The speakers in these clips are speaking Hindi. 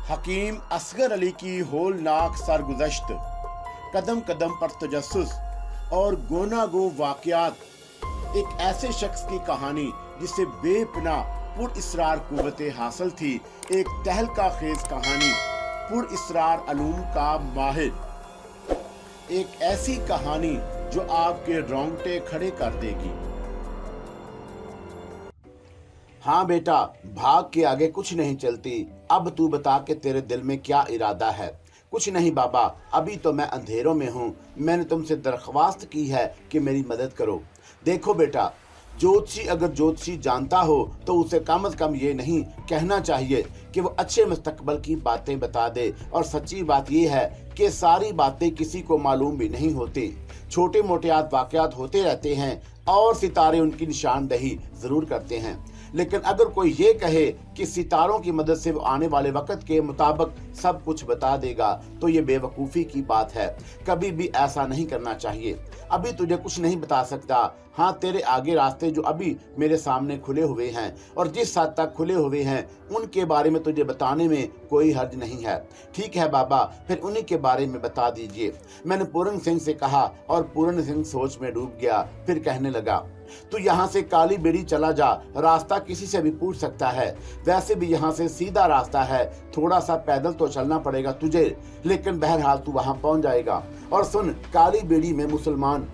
हकीम असगर अली की होलनाक सरगुज़श्त, कदम कदम पर तजस्सुस और गोनागो वाक़यात, एक ऐसे शख्स की कहानी जिसे बेपनाह पुरइस्रार कुव्वतें हासिल थी। एक तहलका खेज कहानी, पुरइस्रार अलूम का माहिर। एक ऐसी कहानी जो आपके रोंगटे खड़े कर देगी। हाँ बेटा, भाग के आगे कुछ नहीं चलती। अब तू बता के तेरे दिल में क्या इरादा है। कुछ नहीं बाबा, अभी तो मैं अंधेरों में हूँ। मैंने तुमसे दरख्वास्त की है कि मेरी मदद करो। देखो बेटा, ज्योतिषी अगर ज्योतिषी जानता हो तो उसे कम से कम ये नहीं कहना चाहिए कि वो अच्छे मुस्तकबल की बातें बता दे। और सच्ची बात ये है कि सारी बातें किसी को मालूम भी नहीं होती। छोटे मोटे वाक़यात होते रहते हैं और सितारे उनकी निशानदही जरूर करते हैं। लेकिन अगर कोई ये कहे कि सितारों की मदद से वो आने वाले वक्त के मुताबिक सब कुछ बता देगा तो ये बेवकूफ़ी की बात है। कभी भी ऐसा नहीं करना चाहिए। अभी तुझे कुछ नहीं बता सकता। हाँ, तेरे आगे रास्ते जो अभी मेरे सामने खुले हुए हैं और जिस हद तक खुले हुए हैं उनके बारे में तुझे बताने में कोई हर्ज नहीं है। ठीक है बाबा, फिर उन्हीं के बारे में बता दीजिए। मैंने पूरन सिंह से कहा और पूरन सिंह सोच में डूब गया। फिर कहने लगा, तू यहाँ से काली बेड़ी चला जा, रास्ता किसी से भी पूछ सकता है। वैसे भी यहाँ से सीधा रास्ता है, थोड़ा सा पैदल तो चलना पड़ेगा तुझे, लेकिन बहरहाल तू वहाँ पहुँच जाएगा। और सुन, काली बेड़ी में मुसलमान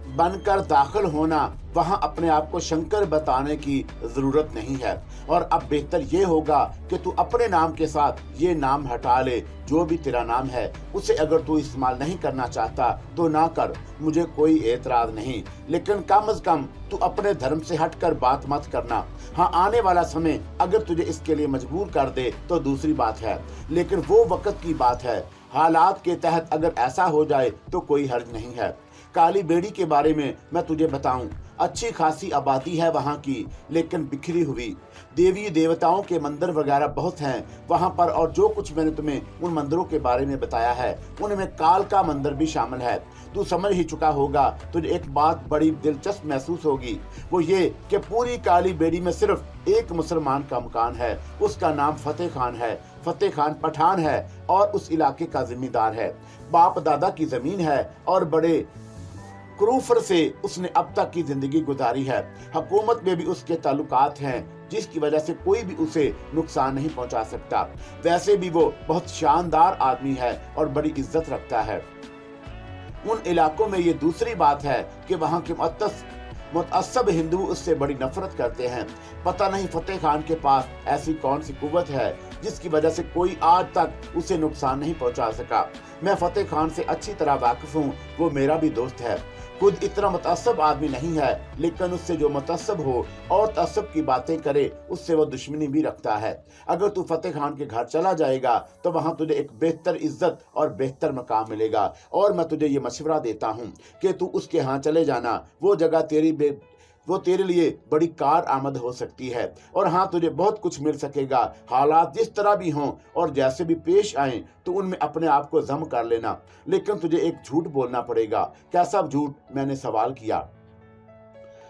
बनकर दाखिल होना, वहां अपने आप को शंकर बताने की जरूरत नहीं है। और अब बेहतर ये होगा कि तू अपने नाम के साथ ये नाम हटा ले। जो भी तेरा नाम है उसे अगर तू इस्तेमाल नहीं करना चाहता तो ना कर, मुझे कोई एतराज नहीं। लेकिन कम से कम तू अपने धर्म से हटकर बात मत करना। हाँ, आने वाला समय अगर तुझे इसके लिए मजबूर कर दे तो दूसरी बात है, लेकिन वो वक्त की बात है। हालात के तहत अगर ऐसा हो जाए तो कोई हर्ज नहीं है। काली बेड़ी के बारे में मैं तुझे बताऊं, अच्छी खासी आबादी है वहाँ की, लेकिन बिखरी हुई। देवी देवताओं के मंदिर वगैरह बहुत हैं वहाँ पर। और जो कुछ मैंने तुम्हें उन मंदिरों के बारे में बताया है उनमें काल का मंदिर भी शामिल है। तू समझ ही चुका होगा। तुझे एक बात बड़ी दिलचस्प महसूस होगी, वो ये कि पूरी काली बेड़ी में सिर्फ एक मुसलमान का मकान है। उसका नाम फतेह खान है। फतेह खान पठान है और उस इलाके का जिम्मेदार है। बाप दादा की जमीन है और बड़े क्रूफर से उसने अब तक की जिंदगी गुजारी है। हुकूमत में भी उसके ताल्लुकात हैं जिसकी वजह से कोई भी उसे नुकसान नहीं पहुंचा सकता। वैसे भी वो बहुत शानदार आदमी है और बड़ी इज्जत रखता है उन इलाकों में। ये दूसरी बात है कि वहाँ के मुतअस्सब हिंदू उससे बड़ी नफरत करते हैं। पता नहीं फतेह खान के पास ऐसी कौन सी कुव्वत है जिसकी वजह से कोई आज तक उसे नुकसान नहीं पहुंचा सका। मैं फतेह खान से अच्छी तरह वाकिफ हूँ, वो मेरा भी दोस्त है। खुद इतना मुतअस्सब आदमी नहीं है, लेकिन उससे जो मुतअस्सब हो और तअस्सुब की बातें करे उससे वो दुश्मनी भी रखता है। अगर तू फतेह खान के घर चला जाएगा तो वहां तुझे एक बेहतर इज्जत और बेहतर मकाम मिलेगा। और मैं तुझे ये मशवरा देता हूँ कि तू उसके यहाँ चले जाना। वो जगह वो तेरे लिए बड़ी कार आमद हो सकती है। और हाँ, तुझे बहुत कुछ मिल सकेगा। हालात जिस तरह भी हों और जैसे भी पेश आए तो उनमें अपने आप को जम कर लेना। लेकिन तुझे एक झूठ बोलना पड़ेगा। कैसा झूठ? मैंने सवाल किया।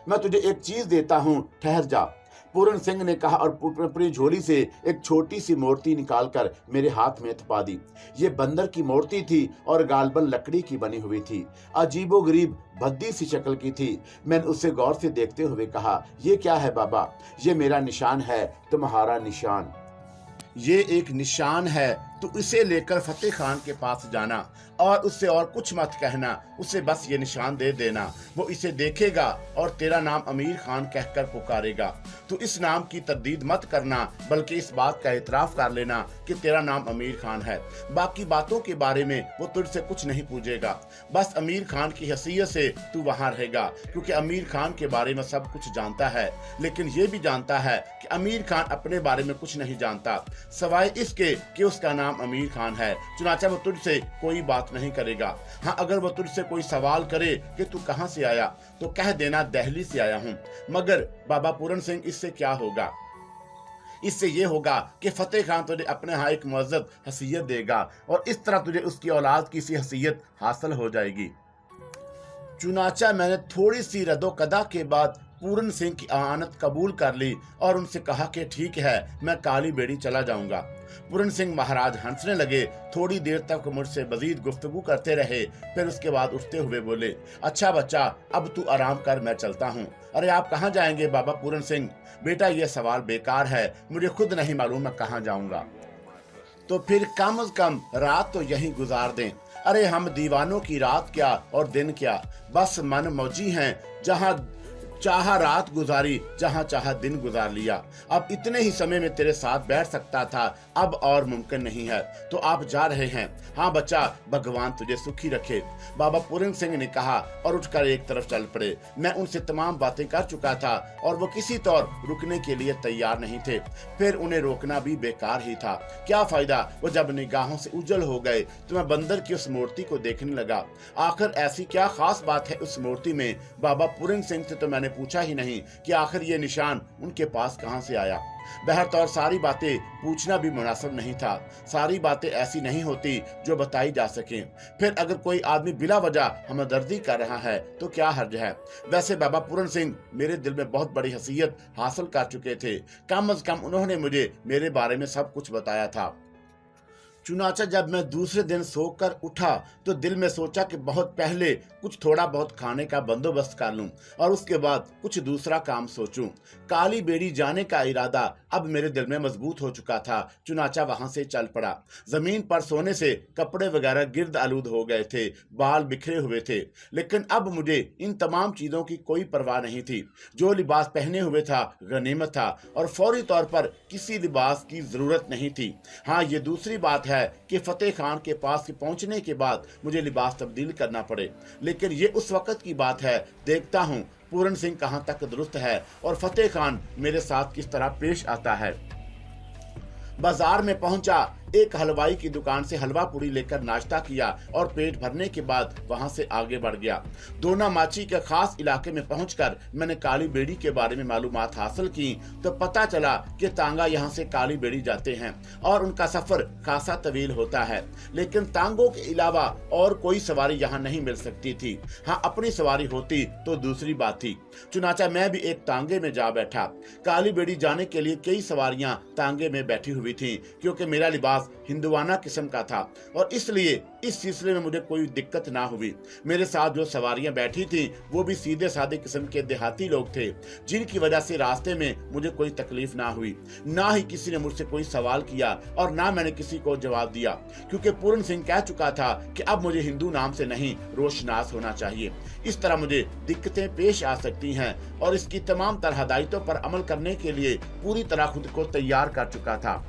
मैं तुझे एक चीज देता हूँ, ठहर जा, पूरन सिंह ने कहा और अपनी झोली से एक छोटी सी मूर्ति निकालकर मेरे हाथ में थपा दी। ये बंदर की मूर्ति थी और गालबन लकड़ी की बनी हुई थी। अजीबोगरीब भद्दी सी शक्ल की थी। मैंने उसे गौर से देखते हुए कहा, ये क्या है बाबा? ये मेरा निशान है, तुम्हारा निशान। ये एक निशान है, तो इसे लेकर फतेह खान के पास जाना और उससे और कुछ मत कहना। उसे बस ये निशान दे देना। वो इसे देखेगा और तेरा नाम अमीर खान कहकर पुकारेगा। तो इस नाम की तरदीद मत करना, बल्कि इस बात का एतराफ कर लेना कि तेरा नाम अमीर खान है। बाकी बातों के बारे में वो तुझसे कुछ नहीं पूछेगा। बस अमीर खान की हैसियत से तू वहां रहेगा, क्योंकि अमीर खान के बारे में सब कुछ जानता है। लेकिन ये भी जानता है कि अमीर खान अपने बारे में कुछ नहीं जानता, सवाए इसके कि उसका नाम अमीर खान है। चुनाचा वो तुझसे कोई बात नहीं करेगा। हाँ, अगर वो तुझसे कोई सवाल करे कि तू कहाँ से आया तो कह देना दिल्ली से आया हूँ। मगर बाबा पूरन सिंह, इससे क्या होगा? इससे ये होगा कि फतेह खान तुझे अपने यहाँ एक मुअज़्ज़ज़ हैसियत देगा और इस तरह तुझे उसकी औलाद की सी हैसियत हासिल हो जाएगी। चुनाचा मैंने थोड़ी सी रदो कदा के बाद पूरन सिंह की अमानत कबूल कर ली और उनसे कहा कि ठीक है, मैं काली बेड़ी चला जाऊंगा। पूरन सिंह महाराज हंसने लगे। थोड़ी देर तक मुझसे मजीद गुफ्तगू करते रहे, फिर उसके बाद उठते हुए बोले, अच्छा बच्चा, अब तू आराम कर, मैं चलता हूँ। अरे आप कहाँ जाएंगे बाबा पूरन सिंह? बेटा ये सवाल बेकार है, मुझे खुद नहीं मालूम मैं कहाँ जाऊंगा। तो फिर कम से कम रात तो यहीं गुजार दें। अरे हम दीवानों की रात क्या और दिन क्या, बस मन मौजी हैं, जहां चाहा रात गुजारी, जहां चाहा दिन गुजार लिया। अब इतने ही समय में तेरे साथ बैठ सकता था, अब और मुमकिन नहीं है। तो आप जा रहे हैं? हाँ बच्चा, भगवान तुझे सुखी रखे, बाबा पूरन सिंह ने कहा और उठकर एक तरफ चल पड़े। मैं उनसे तमाम बातें कर चुका था और वो किसी तौर रुकने के लिए तैयार नहीं थे। फिर उन्हें रोकना भी बेकार ही था। क्या फायदा? वो जब निगाहों से उजल हो गए तो मैं बंदर की उस मूर्ति को देखने लगा। आखिर ऐसी क्या खास बात है उस मूर्ति में? बाबा पूरन सिंह से तो मैंने पूछा ही नहीं कि आखिर ये निशान उनके पास कहां से आया। बहरतौर सारी बातें पूछना भी मुनासिब नहीं था। सारी बातें ऐसी नहीं होती जो बताई जा सकें। फिर अगर कोई आदमी बिला वजह हमदर्दी कर रहा है तो क्या हर्ज है? वैसे बाबा पूरन सिंह मेरे दिल में बहुत बड़ी हसीयत हासिल कर चुके थे। कम से कम उन्होंने मुझे मेरे बारे में सब कुछ बताया था। चुनाचा जब मैं दूसरे दिन सोकर उठा तो दिल में सोचा कि बहुत पहले कुछ थोड़ा बहुत खाने का बंदोबस्त कर लूं और उसके बाद कुछ दूसरा काम सोचूं। काली बेड़ी जाने का इरादा अब मेरे दिल में मजबूत हो चुका था। चुनाचा वहां से चल पड़ा। जमीन पर सोने से कपड़े वगैरह गिर्द आलूद हो गए थे, बाल बिखरे हुए थे, लेकिन अब मुझे इन तमाम चीजों की कोई परवाह नहीं थी। जो लिबास पहने हुए था गनीमत था और फौरी तौर पर किसी लिबास की जरूरत नहीं थी। हाँ, ये दूसरी बात है कि फतेह खान के पास पहुंचने के बाद मुझे लिबास तब्दील करना पड़े, लेकिन ये उस वक्त की बात है। देखता हूं पूरन सिंह कहां तक दुरुस्त है और फतेह खान मेरे साथ किस तरह पेश आता है। बाजार में पहुंचा, एक हलवाई की दुकान से हलवा पूरी लेकर नाश्ता किया और पेट भरने के बाद वहां से आगे बढ़ गया। दोना माची के खास इलाके में पहुंचकर मैंने काली बेड़ी के बारे में मालूमात हासिल की तो पता चला कि तांगा यहां से काली बेड़ी जाते हैं और उनका सफर खासा तवील होता है, लेकिन तांगों के अलावा और कोई सवारी यहाँ नहीं मिल सकती थी। हाँ, अपनी सवारी होती तो दूसरी बात थी। चुनाचा मैं भी एक तांगे में जा बैठा। काली बेड़ी जाने के लिए कई सवारियां तांगे में बैठी हुई थी, क्योंकि मेरा लिबास हिंदुआना किस्म का था और इसलिए इस सिलसिले में मुझे कोई दिक्कत ना हुई। मेरे साथ जो सवारियां बैठी थी वो भी सीधे साधे किस्म के देहाती लोग थे, जिनकी वजह से रास्ते में मुझे कोई तकलीफ ना हुई। ना ही किसी ने मुझसे कोई सवाल किया और ना मैंने किसी को जवाब दिया, क्योंकि पूरन सिंह कह चुका था कि अब मुझे हिंदू नाम से नहीं रोशनास होना चाहिए। इस तरह मुझे दिक्कतें पेश आ सकती हैं और इसकी तमाम तरह हदायतों पर अमल करने के लिए पूरी तरह खुद को तैयार कर चुका था।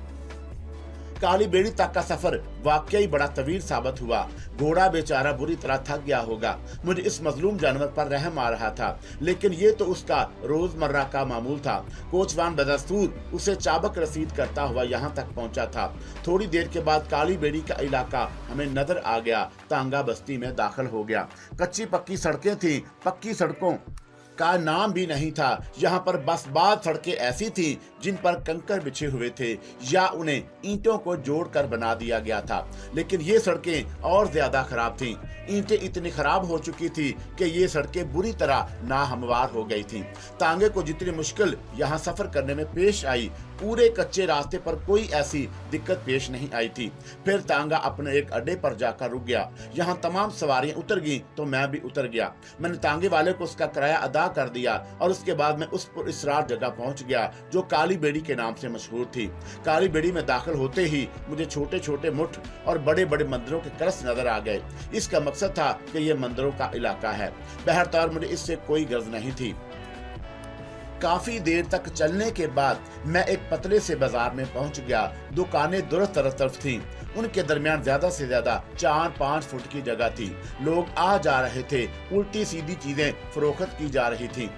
काली बेड़ी तक का सफर वाकई बड़ा तवील साबित हुआ। घोड़ा बेचारा बुरी तरह थक गया होगा। मुझे इस मजलूम जानवर पर रहम आ रहा था, लेकिन ये तो उसका रोजमर्रा का मामूल था। कोचवान बदस्तूर उसे चाबक रसीद करता हुआ यहाँ तक पहुँचा था। थोड़ी देर के बाद काली बेड़ी का इलाका हमें नजर आ गया। तांगा बस्ती में दाखिल हो गया। कच्ची पक्की सड़कें थी, पक्की सड़कों का नाम भी नहीं था। यहाँ पर बस बाद सड़कें ऐसी थी जिन पर कंकर बिछे हुए थे या उन्हें ईंटों को जोड़कर बना दिया गया था, लेकिन ये सड़कें और ज्यादा खराब थीं। ईंटें इतनी खराब हो चुकी थी कि ये सड़कें बुरी तरह नाहमवार हो गई थीं। तांगे को जितनी मुश्किल यहाँ सफर करने में पेश आई, पूरे कच्चे रास्ते पर कोई ऐसी दिक्कत पेश नहीं आई थी। फिर तांगा अपने एक अड्डे पर जाकर रुक गया। यहाँ तमाम सवारियां उतर गईं तो मैं भी उतर गया। मैंने तांगे वाले को उसका किराया अदा कर दिया और उसके बाद मैं उस पुरअसरार जगह पहुंच गया जो काली बेड़ी के नाम से मशहूर थी। काली बेड़ी में दाखिल होते ही मुझे छोटे छोटे मुठ और बड़े बड़े मंदिरों के कलश नजर आ गए। इसका मकसद था कि यह मंदिरों का इलाका है। बहरतौर मुझे इससे कोई गर्ज नहीं थी। काफी देर तक चलने के बाद मैं एक पतले से बाजार में पहुंच गया। दुकानें दुरुस्त तरफ थीं। उनके दरमियान ज्यादा से ज्यादा 4-5 फुट की जगह थी। लोग आ जा रहे थे। उल्टी सीधी चीजें फरोख्त की जा रही थीं।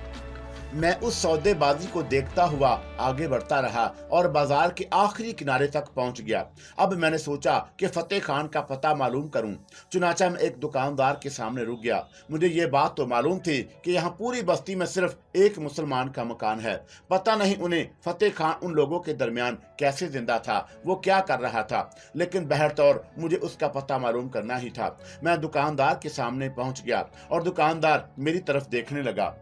मैं उस सौदेबाजी को देखता हुआ आगे बढ़ता रहा और बाजार के आखिरी किनारे तक पहुंच गया। अब मैंने सोचा कि फतेह खान का पता मालूम करूं। चुनाचा मैं एक दुकानदार के सामने रुक गया। मुझे ये बात तो मालूम थी कि यहाँ पूरी बस्ती में सिर्फ एक मुसलमान का मकान है। पता नहीं उन्हें फतेह खान उन लोगों के दरमियान कैसे जिंदा था, वो क्या कर रहा था, लेकिन बहरतौर मुझे उसका पता मालूम करना ही था। मैं दुकानदार के सामने पहुंच गया और दुकानदार मेरी तरफ देखने लगा।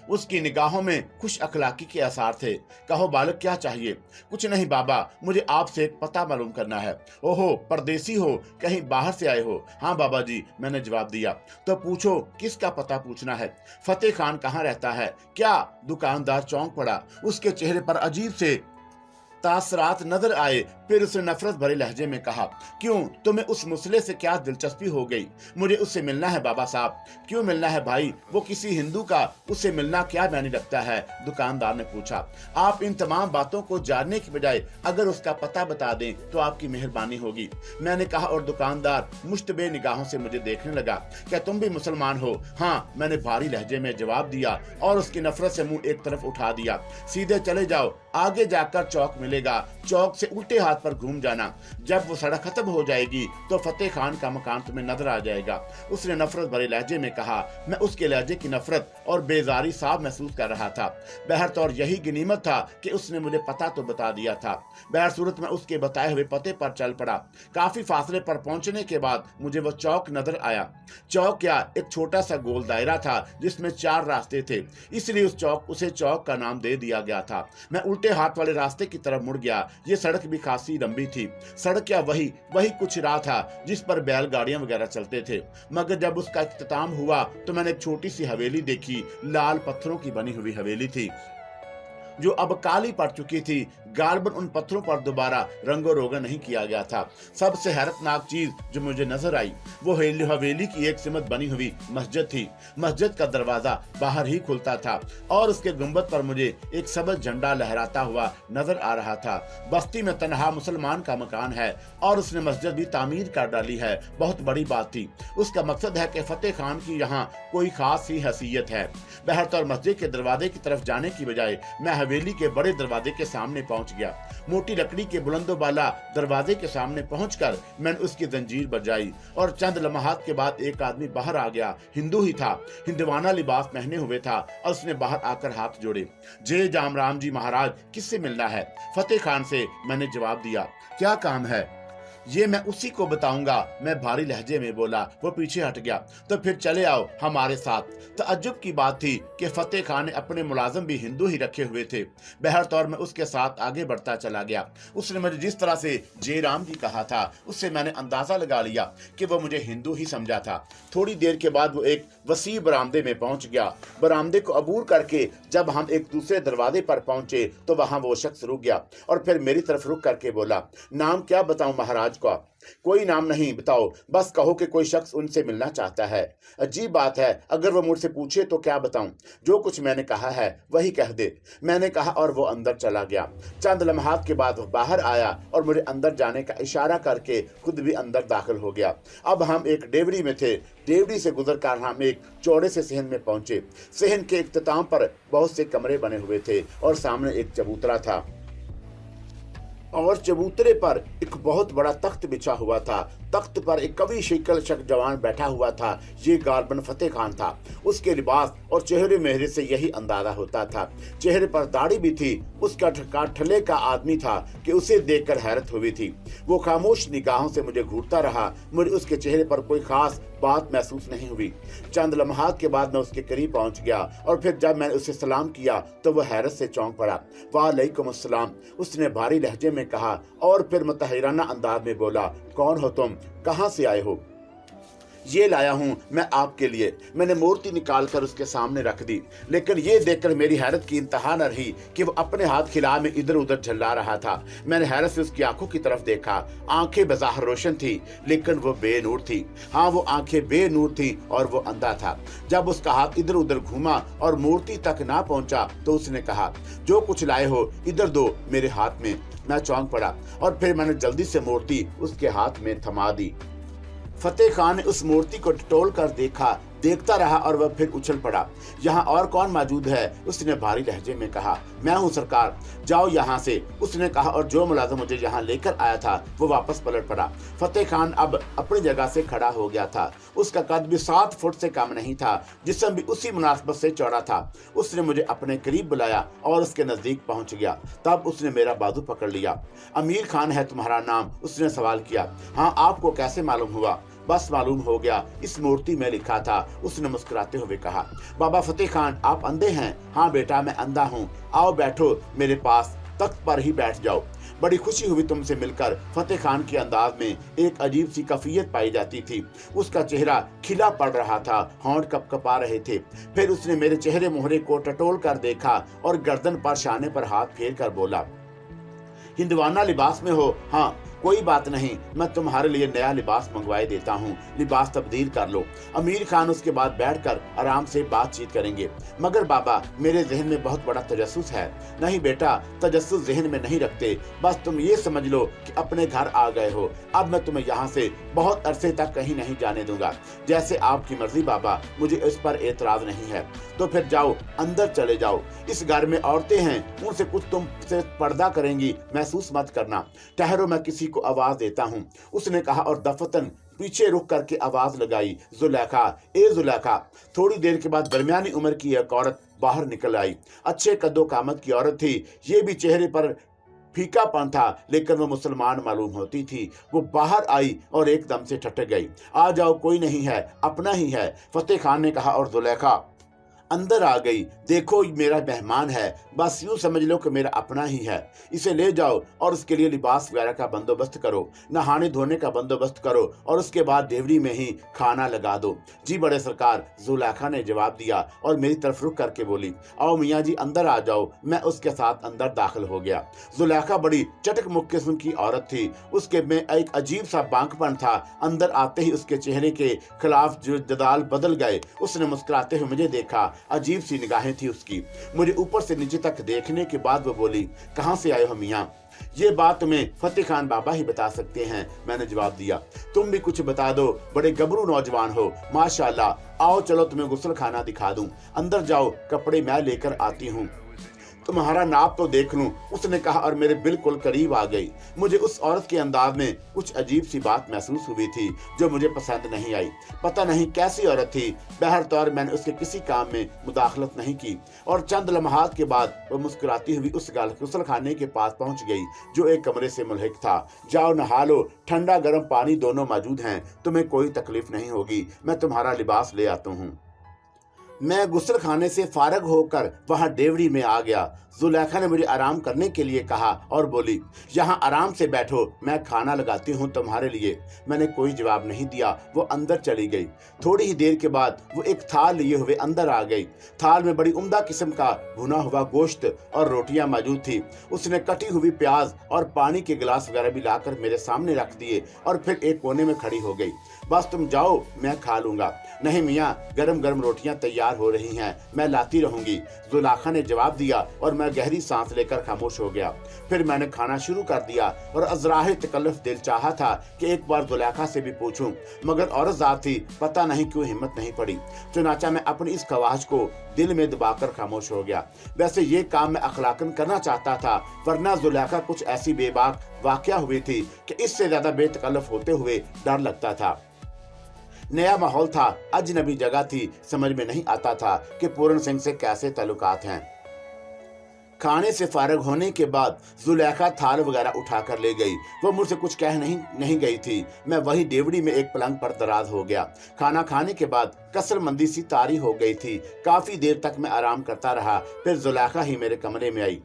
उसकी निगाहों में खुश अखलाकी के आसार थे। कहो बालक, क्या चाहिए? कुछ नहीं बाबा, मुझे आपसे एक पता मालूम करना है। ओहो, परदेसी हो, कहीं बाहर से आए हो? हाँ बाबा जी, मैंने जवाब दिया। तो पूछो, किसका पता पूछना है? फतेह खान कहाँ रहता है? क्या? दुकानदार चौंक पड़ा। उसके चेहरे पर अजीब से तासरात नजर आए। फिर उसने नफरत भरे लहजे में कहा, क्यों, तुम्हें उस मुसले से क्या दिलचस्पी हो गई? मुझे उससे मिलना है बाबा साहब। क्यों मिलना है भाई? वो किसी हिंदू का, उससे मिलना क्या मायने रखता है? दुकानदार ने पूछा। आप इन तमाम बातों को जानने की बजाय अगर उसका पता बता दें तो आपकी मेहरबानी होगी, मैंने कहा। और दुकानदार मुश्तबे निगाहों से मुझे देखने लगा। क्या तुम भी मुसलमान हो? हाँ, मैंने भारी लहजे में जवाब दिया और उसकी नफरत से मुंह एक तरफ उठा दिया। सीधे चले जाओ, आगे जाकर चौक मिलेगा, चौक से उल्टे हाथ पर घूम जाना। जब वो सड़क खत्म हो जाएगी तो फतेह खान का मकान तुम्हें नजर आ जाएगा। उसने नफरत भरे लहजे में कहा। मैं उसके लहजे की नफरत और बेजारी साफ महसूस कर रहा था। बहरतौर यही गनीमत था कि उसने मुझे पता तो बता दिया था। बहर सूरत में उसके बताए हुए पते पर चल पड़ा। काफी फासले पर पहुंचने के बाद मुझे वो चौक नजर आया। चौक क्या, एक छोटा सा गोल दायरा था जिसमें 4 रास्ते थे, इसलिए उसे चौक का नाम दे दिया गया था। मैं उल्टे हाथ वाले रास्ते की तरफ मुड़ गया। ये सड़क भी खासी लंबी थी। सड़क क्या, वही कुछ राह था जिस पर बैलगाड़ियां वगैरह चलते थे। मगर जब उसका इख्तिताम हुआ तो मैंने एक छोटी सी हवेली देखी। लाल पत्थरों की बनी हुई हवेली थी जो अब काली पड़ चुकी थी। गालबन उन पत्थरों पर दोबारा रंगो रोगन नहीं किया गया था। सबसे हैरतनाक चीज जो मुझे नजर आई वो हवेली की एक सिमत बनी हुई मस्जिद थी। मस्जिद का दरवाजा बाहर ही खुलता था और उसके गुंबद पर मुझे एक सबज झंडा लहराता हुआ नजर आ रहा था। बस्ती में तनहा मुसलमान का मकान है और उसने मस्जिद भी तामीर कर डाली है। बहुत बड़ी बात थी। उसका मकसद है कि फतेह खान की यहाँ कोई खास ही हैसियत है। बहरतौर मस्जिद के दरवाजे की तरफ जाने की बजाय मैं हवेली के बड़े दरवाजे के सामने पहुंच गया। मोटी लकड़ी के बुलंदोबाला दरवाजे के सामने पहुंचकर मैंने उसकी जंजीर बजाई और चंद लम्हात के बाद एक आदमी बाहर आ गया। हिंदू ही था, हिंदवाना लिबास पहने हुए था और उसने बाहर आकर हाथ जोड़े। जय जाम राम जी महाराज, किससे मिलना है? फतेह खान से, मैंने जवाब दिया। क्या काम है? ये मैं उसी को बताऊंगा, मैं भारी लहजे में बोला। वो पीछे हट गया। तो फिर चले आओ हमारे साथ। तअज्जुब की बात थी कि फतेह खान ने अपने मुलाजिम भी हिंदू ही रखे हुए थे। बहरतौर में उसके साथ आगे बढ़ता चला गया। उसने मुझे जिस तरह से जय राम जी कहा था उससे मैंने अंदाजा लगा लिया कि वो मुझे हिंदू ही समझा था। थोड़ी देर के बाद वो एक वसी बरामदे में पहुंच गया। बरामदे को अबूर करके जब हम एक दूसरे दरवाजे पर पहुंचे तो वहां वो शख्स रुक गया और फिर मेरी तरफ रुक करके बोला, नाम क्या बताऊं महाराज का? कोई नाम नहीं बताओ, बस कहो कि कोई शख्स उनसे मिलना चाहता है। अजीब बात है, अगर वो मुझसे पूछे तो क्या बताऊं? जो कुछ मैंने कहा है वही कह दे, मैंने कहा और वो अंदर चला गया। चंद लम्हात के बाद वो बाहर आया और मुझे अंदर जाने का इशारा करके खुद भी अंदर दाखिल हो गया। अब हम एक डेवरी में थे। डेवरी से गुजरकर हम एक चौड़े से सहन में पहुंचे। सहन के इख्तिताम पर बहुत से कमरे बने हुए थे और सामने एक चबूतरा था और चबूतरे पर एक बहुत बड़ा तख्त बिछा हुआ था। तख्त पर एक कवि शक्ल जवान बैठा हुआ था। ये गालबन फतेह खान था। उसके लिबास और चेहरे मेहरे से यही अंदाजा होता था। चेहरे पर दाढ़ी भी थी। उसका ठले का आदमी था कि उसे देखकर हैरत हुई थी। वो खामोश निगाहों से मुझे घूरता रहा। मुझे उसके चेहरे पर कोई खास बात महसूस नहीं हुई। चंद लम्हात के बाद मैं उसके करीब पहुंच गया और फिर जब मैंने उसे सलाम किया तो वह हैरत से चौंक पड़ा। वालेकुम अस्सलाम, उसने भारी लहजे में कहा और फिर मुतहैराना अंदाज में बोला, कौन हो तुम? कहां से आए हो? ये लाया हूं मैं आपके लिए। मैंने मूर्ति निकालकर उसके सामने रख दी, लेकिन ये देखकर मेरी हैरत की इंतहा न रही कि वो अपने हाथ खिला में इधर उधर झल्ला रहा था। मैंने हैरत से उसकी आंखों की तरफ देखा। आंखें बज़ाहिर रोशन थी लेकिन वो बेनूर थी। हाँ, वो आंखें बेनूर थी और वो अंधा था। जब उसका हाथ इधर उधर घूमा और मूर्ति तक ना पहुंचा तो उसने कहा, जो कुछ लाए हो इधर दो मेरे हाथ में। मैं चौंक पड़ा और फिर मैंने जल्दी से मूर्ति उसके हाथ में थमा दी। फतेह खान ने उस मूर्ति को टटोल कर देखता रहा और वह फिर उछल पड़ा। यहाँ और कौन मौजूद है? उसने भारी लहजे में कहा। मैं हूँ सरकार, जाओ यहाँ से, उसने कहा और जो मुलाजिम मुझे यहाँ लेकर आया था वो वापस पलट पड़ा। फतेह खान अब अपनी जगह से खड़ा हो गया था। उसका कद भी 7 फुट से कम नहीं था। जिस्म भी उसी मुनासबत से चौड़ा था। उसने मुझे अपने करीब बुलाया और उसके नजदीक पहुंच गया। तब उसने मेरा बाजू पकड़ लिया। अमीर खान है तुम्हारा नाम? उसने सवाल किया। हाँ, आपको कैसे मालूम हुआ? बस मालूम हो गया इस मूर्ति में लिखा था। उसने मुस्कुराते हुए कहा, बाबा फतेह खान आप अंधे हैं? हाँ बेटा मैं अंधा हूँ। आओ बैठो मेरे पास, तख्त पर ही बैठ जाओ। बड़ी खुशी हुई तुमसे मिलकर। फतेह खान के अंदाज में एक अजीब सी कफियत पाई जाती थी। उसका चेहरा खिला पड़ रहा था, होंठ कपकपा रहे थे। फिर उसने मेरे चेहरे मोहरे को टटोल कर देखा और गर्दन पर शाने पर हाथ फेर कर बोला, हिंदवाना लिबास में हो? हाँ कोई बात नहीं, मैं तुम्हारे लिए नया लिबास मंगवाए देता हूँ, लिबास तब्दील कर लो। अमीर खान उसके बाद बैठकर आराम से बातचीत करेंगे। मगर बाबा मेरे जहन में बहुत बड़ा तजस्सुस है। नहीं बेटा, तजस्सुस जहन में नहीं रखते, बस तुम ये समझ लो कि अपने घर आ गए हो। अब मैं तुम्हें यहाँ से बहुत अरसे तक कहीं नहीं जाने दूंगा। जैसे आपकी मर्जी बाबा, मुझे इस पर एतराज नहीं है। तो फिर जाओ, अंदर चले जाओ। इस घर में औरतें हैं, उनसे कुछ तुमसे पर्दा करेंगी, महसूस मत करना। ठहरो मैं किसी को आवाज देता हूँ, उसने कहा और दफतन पीछे रुक करके आवाज लगाई, जुलेखा, ए जुलेखा। थोड़ी देर के बाद दरमियानी उम्र की एक औरत बाहर निकल आई। अच्छे कद्दो कामत की औरत थी। ये भी चेहरे पर फीकापन था, लेकिन वो मुसलमान मालूम होती थी। वो बाहर आई और एकदम से ठटक गई। आ जाओ, कोई नहीं है, अपना ही है, फतेह खान ने कहा और जुलेखा अंदर आ गई। देखो मेरा मेहमान है, बस यूं समझ लो कि मेरा अपना ही है। इसे ले जाओ और उसके लिए लिबास वगैरह का बंदोबस्त करो, नहाने धोने का बंदोबस्त करो और उसके बाद डेवरी में ही खाना लगा दो। जी बड़े सरकार, जुलेखा ने जवाब दिया और मेरी तरफ रुक करके बोली, आओ मियाँ जी अंदर आ जाओ। मैं उसके साथ अंदर दाखिल हो गया। जुलेखा बड़ी चटक मुख किस्म की औरत थी। उसके में एक अजीब सा बांकपन था। अंदर आते ही उसके चेहरे के खिलाफ जो जदाल बदल गए। उसने मुस्कुराते हुए मुझे देखा। अजीब सी निगाहें थी उसकी। मुझे ऊपर से नीचे तक देखने के बाद वो बोली, कहां से आए हो मियाँ? ये बात तुम्हें फतेह खान बाबा ही बता सकते हैं, मैंने जवाब दिया। तुम भी कुछ बता दो, बड़े गबरू नौजवान हो माशाल्लाह। आओ चलो तुम्हें गुस्ल खाना दिखा दूं। अंदर जाओ, कपड़े मैं लेकर आती हूँ, तुम्हारा नाप तो देख लूं, उसने कहा और मेरे बिल्कुल करीब आ गई। मुझे उस औरत के अंदाज में कुछ अजीब सी बात महसूस हुई थी जो मुझे पसंद नहीं आई। पता नहीं कैसी औरत थी। बहरतौर मैंने उसके किसी काम में मुदाखलत नहीं की और चंद लम्हात के बाद वो मुस्कुराती हुई उस गुस्ल खाने के पास पहुंच गई जो एक कमरे से मुल्हिक था। जाओ नहा लो, ठंडा गर्म पानी दोनों मौजूद हैं, तुम्हें कोई तकलीफ नहीं होगी। मैं तुम्हारा लिबास ले आता हूँ। मैं गुस्ल खाने से फारग होकर वहां डेवरी में आ गया। जुलेखा ने मुझे आराम करने के लिए कहा और बोली, यहाँ आराम से बैठो, मैं खाना लगाती हूँ तुम्हारे लिए। मैंने कोई जवाब नहीं दिया। वो अंदर चली गई। थोड़ी ही देर के बाद वो एक थाल लिए हुए अंदर आ गई। थाल में बड़ी उम्दा किस्म का भुना हुआ गोश्त और रोटियां मौजूद थी। उसने कटी हुई प्याज और पानी के गिलास वगैरह भी लाकर मेरे सामने रख दिए और फिर एक कोने में खड़ी हो गई। बस तुम जाओ, मैं खा लूंगा। नहीं मियाँ, गरम गरम रोटियां तैयार हो रही हैं, मैं लाती रहूंगी, जुलेखा ने जवाब दिया और मैं गहरी सांस लेकर खामोश हो गया। फिर मैंने खाना शुरू कर दिया और अजराह तकल्लुफ दिल चाहा था कि एक बार जुलेखा से भी पूछूं, मगर औरत जात थी, पता नहीं क्यों हिम्मत नहीं पड़ी। चुनाचा मैं अपनी इस ख्वाहिश को दिल में दबाकर खामोश हो गया। वैसे ये काम मैं अखलाकन करना चाहता था, वरना जुलेखा कुछ ऐसी बेबाक वाकया हुई थी कि इससे ज्यादा बेतकल्लुफ होते हुए डर लगता था। नया माहौल था, अजनबी जगह थी, समझ में नहीं आता था कि पूरन सिंह से कैसे ताल्लुकात हैं। खाने से फारग होने के बाद जुलेखा थाल वगैरह उठाकर ले गई। वो मुझसे कुछ कह नहीं गई थी। मैं वही डेवड़ी में एक पलंग पर दराज हो गया। खाना खाने के बाद कसरमंदी सी तारी हो गई थी। काफी देर तक मैं आराम करता रहा। फिर जुलेखा ही मेरे कमरे में आई।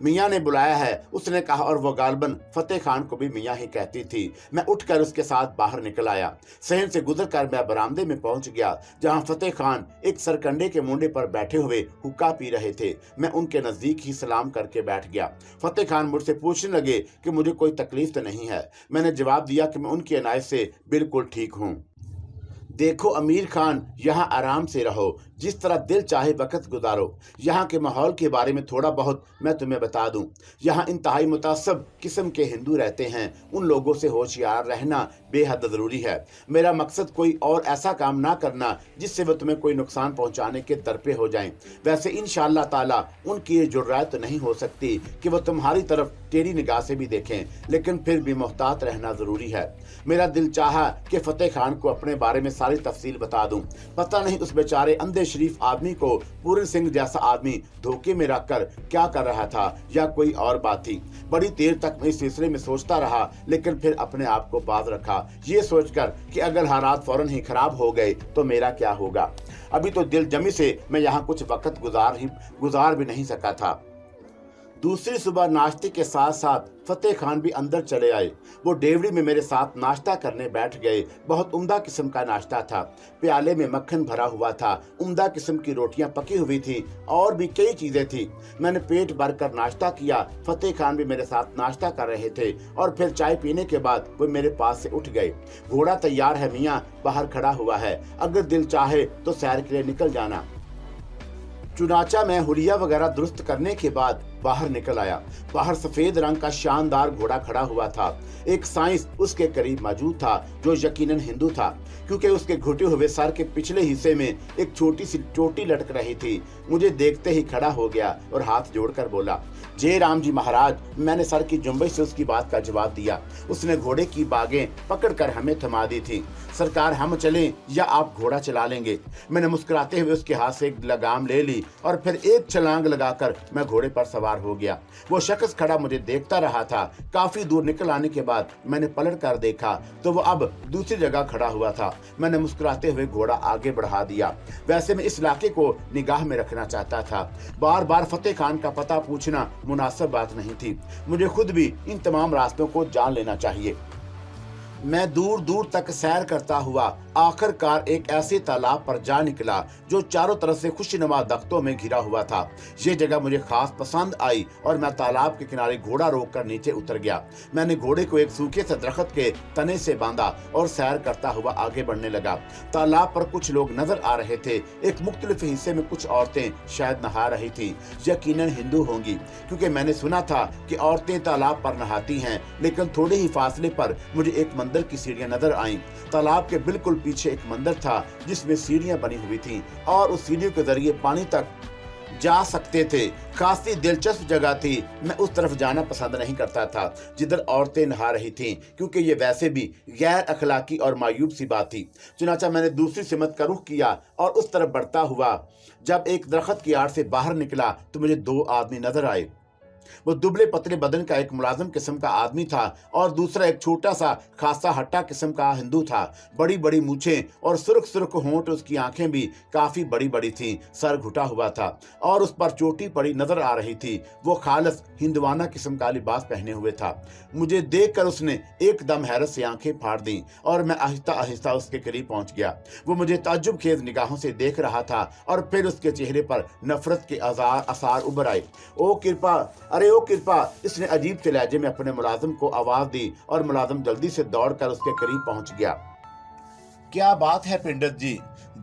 मियाँ ने बुलाया है, उसने कहा और वो गालबन फतेह खान को भी मियाँ ही कहती थी। मैं उठकर उसके साथ बाहर निकल आया। सहन से गुजरकर मैं बरामदे में पहुंच गया जहां फतेह खान एक सरकंडे के मुंडे पर बैठे हुए हुक्का पी रहे थे। मैं उनके नजदीक ही सलाम करके बैठ गया। फतेह खान मुझसे पूछने लगे कि मुझे कोई तकलीफ तो नहीं है। मैंने जवाब दिया कि मैं उनकी अनायत से बिल्कुल ठीक हूँ। देखो अमीर खान, यहाँ आराम से रहो, जिस तरह दिल चाहे वक्त गुजारो। यहाँ के माहौल के बारे में थोड़ा बहुत मैं तुम्हें बता दूं। यहाँ इंतहाई मुतासब किस्म के हिंदू रहते हैं। उन लोगों से होशियार रहना बेहद ज़रूरी है। मेरा मकसद कोई और ऐसा काम ना करना जिससे वह तुम्हें कोई नुकसान पहुँचाने के दरपे हो जाएं। वैसे इंशाअल्लाह ताला उनकी ये जुर्रात तो नहीं हो सकती कि वह तुम्हारी तरफ टेढ़ी निगाह से भी देखें, लेकिन फिर भी मोहतात रहना ज़रूरी है। मेरा दिल चाहा कि फतेह खान को अपने बारे में सारी तफसील बता दूं। पता नहीं उस बेचारे अंधे शरीफ आदमी को पूरन सिंह जैसा आदमी धोखे में रखकर क्या कर रहा था या कोई और बात थी। बड़ी देर तक मैं इस सिलसिले में सोचता रहा, लेकिन फिर अपने आप को बाज रखा, ये सोचकर कि अगर हालात फौरन ही खराब हो गए तो मेरा क्या होगा। अभी तो दिल जमी से मैं यहाँ कुछ वक्त गुजार भी नहीं सका था। दूसरी सुबह नाश्ते के साथ साथ फतेह खान भी अंदर चले आए। वो डेवड़ी में मेरे साथ नाश्ता करने बैठ गए। बहुत उम्दा किस्म का नाश्ता था। प्याले में मक्खन भरा हुआ था, उम्दा किस्म की रोटियां पकी हुई थी और भी कई चीजें थी। मैंने पेट भर कर नाश्ता किया। फतेह खान भी मेरे साथ नाश्ता कर रहे थे और फिर चाय पीने के बाद वो मेरे पास से उठ गए। घोड़ा तैयार है मियाँ, बाहर खड़ा हुआ है, अगर दिल चाहे तो सैर के लिए निकल जाना। चुनाचा मैं हुलिया वगैरह दुरुस्त करने के बाद बाहर निकल आया। बाहर सफेद रंग का शानदार घोड़ा खड़ा हुआ था। एक साइंस उसके करीब मौजूद था जो यकीनन हिंदू था, क्योंकि उसके घुटे हुए सर के पिछले हिस्से में एक छोटी सी चोटी लटक रही थी। मुझे देखते ही खड़ा हो गया और हाथ जोड़कर बोला, जय राम जी महाराज। मैंने सर की जुम्बश से उसकी बात का जवाब दिया। उसने घोड़े की बागें पकड़कर हमें थमा दी थी। सरकार, हम चलें या आप घोड़ा चला लेंगे? मैंने मुस्कुराते हुए उसके हाथ से एक लगाम ले ली और फिर एक छलांग लगाकर मैं घोड़े पर सवार हो गया। वो शख्स खड़ा मुझे देखता रहा था। काफी दूर निकल आने के बाद मैंने पलट कर देखा तो वो अब दूसरी जगह खड़ा हुआ था। मैंने मुस्कुराते हुए घोड़ा आगे बढ़ा दिया। वैसे मैं इस इलाके को निगाह में रखना चाहता था। बार बार फतेह खान का पता पूछना मुनासिब बात नहीं थी। मुझे खुद भी इन तमाम रास्तों को जान लेना चाहिए। मैं दूर दूर तक सैर करता हुआ आखिरकार एक ऐसे तालाब पर जा निकला जो चारों तरफ से खुशनुमा दख्तों में घिरा हुआ था। ये जगह मुझे खास पसंद आई और मैं तालाब के किनारे घोड़ा रोककर नीचे उतर गया। मैंने घोड़े को एक सूखे से दरख्त के तने से बांधा और सैर करता हुआ आगे बढ़ने लगा। तालाब पर कुछ लोग नजर आ रहे थे। एक मुख्तलिफ हिस्से में कुछ औरतें शायद नहा रही थी, यकीनन हिंदू होंगी, क्योंकि मैंने सुना था कि औरतें तालाब पर नहाती हैं। लेकिन थोड़े ही फासले पर मुझे एक मंदिर की सीढ़ियां नजर आईं। तालाब के बिल्कुल पीछे एक मंदिर था जिसमें सीढ़ियां बनी हुई थीं और उस सीढ़ियों के जरिए पानी तक जा सकते थे। खासी दिलचस्प जगह थी। मैं उस तरफ जाना पसंद नहीं करता था जिधर औरतें नहा रही थीं, क्योंकि ये वैसे भी गैर अखलाकी और मायूब सी बात थी। चुनाचा मैंने दूसरी सिमत का रुख किया और उस तरफ बढ़ता हुआ जब एक दरख्त की आड़ से बाहर निकला तो मुझे दो आदमी नजर आए। वो दुबले पतले बदन का एक मुलाजिम किस्म का आदमी था और दूसरा एक छोटा सा खासा हट्टा किस्म का हिंदू था। बड़ी बड़ी मूछें और सुर्ख सुर्ख होंठ, उसकी आंखें भी काफी बड़ी बड़ी थीं। सर घुटा हुआ था और उस पर चोटी पड़ी नजर आ रही थी। वो खालस हिंदवाना किस्म का लिबास पहने हुए था। मुझे देखकर उसने एकदम हैरत से आंखें फाड़ दी और मैं आहिस्ता आहिस्ता उसके करीब पहुंच गया। वो मुझे ताज्जुब खेज निगाहों से देख रहा था और फिर उसके चेहरे पर नफरत के आसार उभर आए। ओ कृपा, अरे ओ कृपा, इसने अजीब से लहजे में अपने मुलाजिम को आवाज दी और मुलाजिम जल्दी से दौड़कर उसके करीब पहुंच गया। क्या बात है पंडित जी,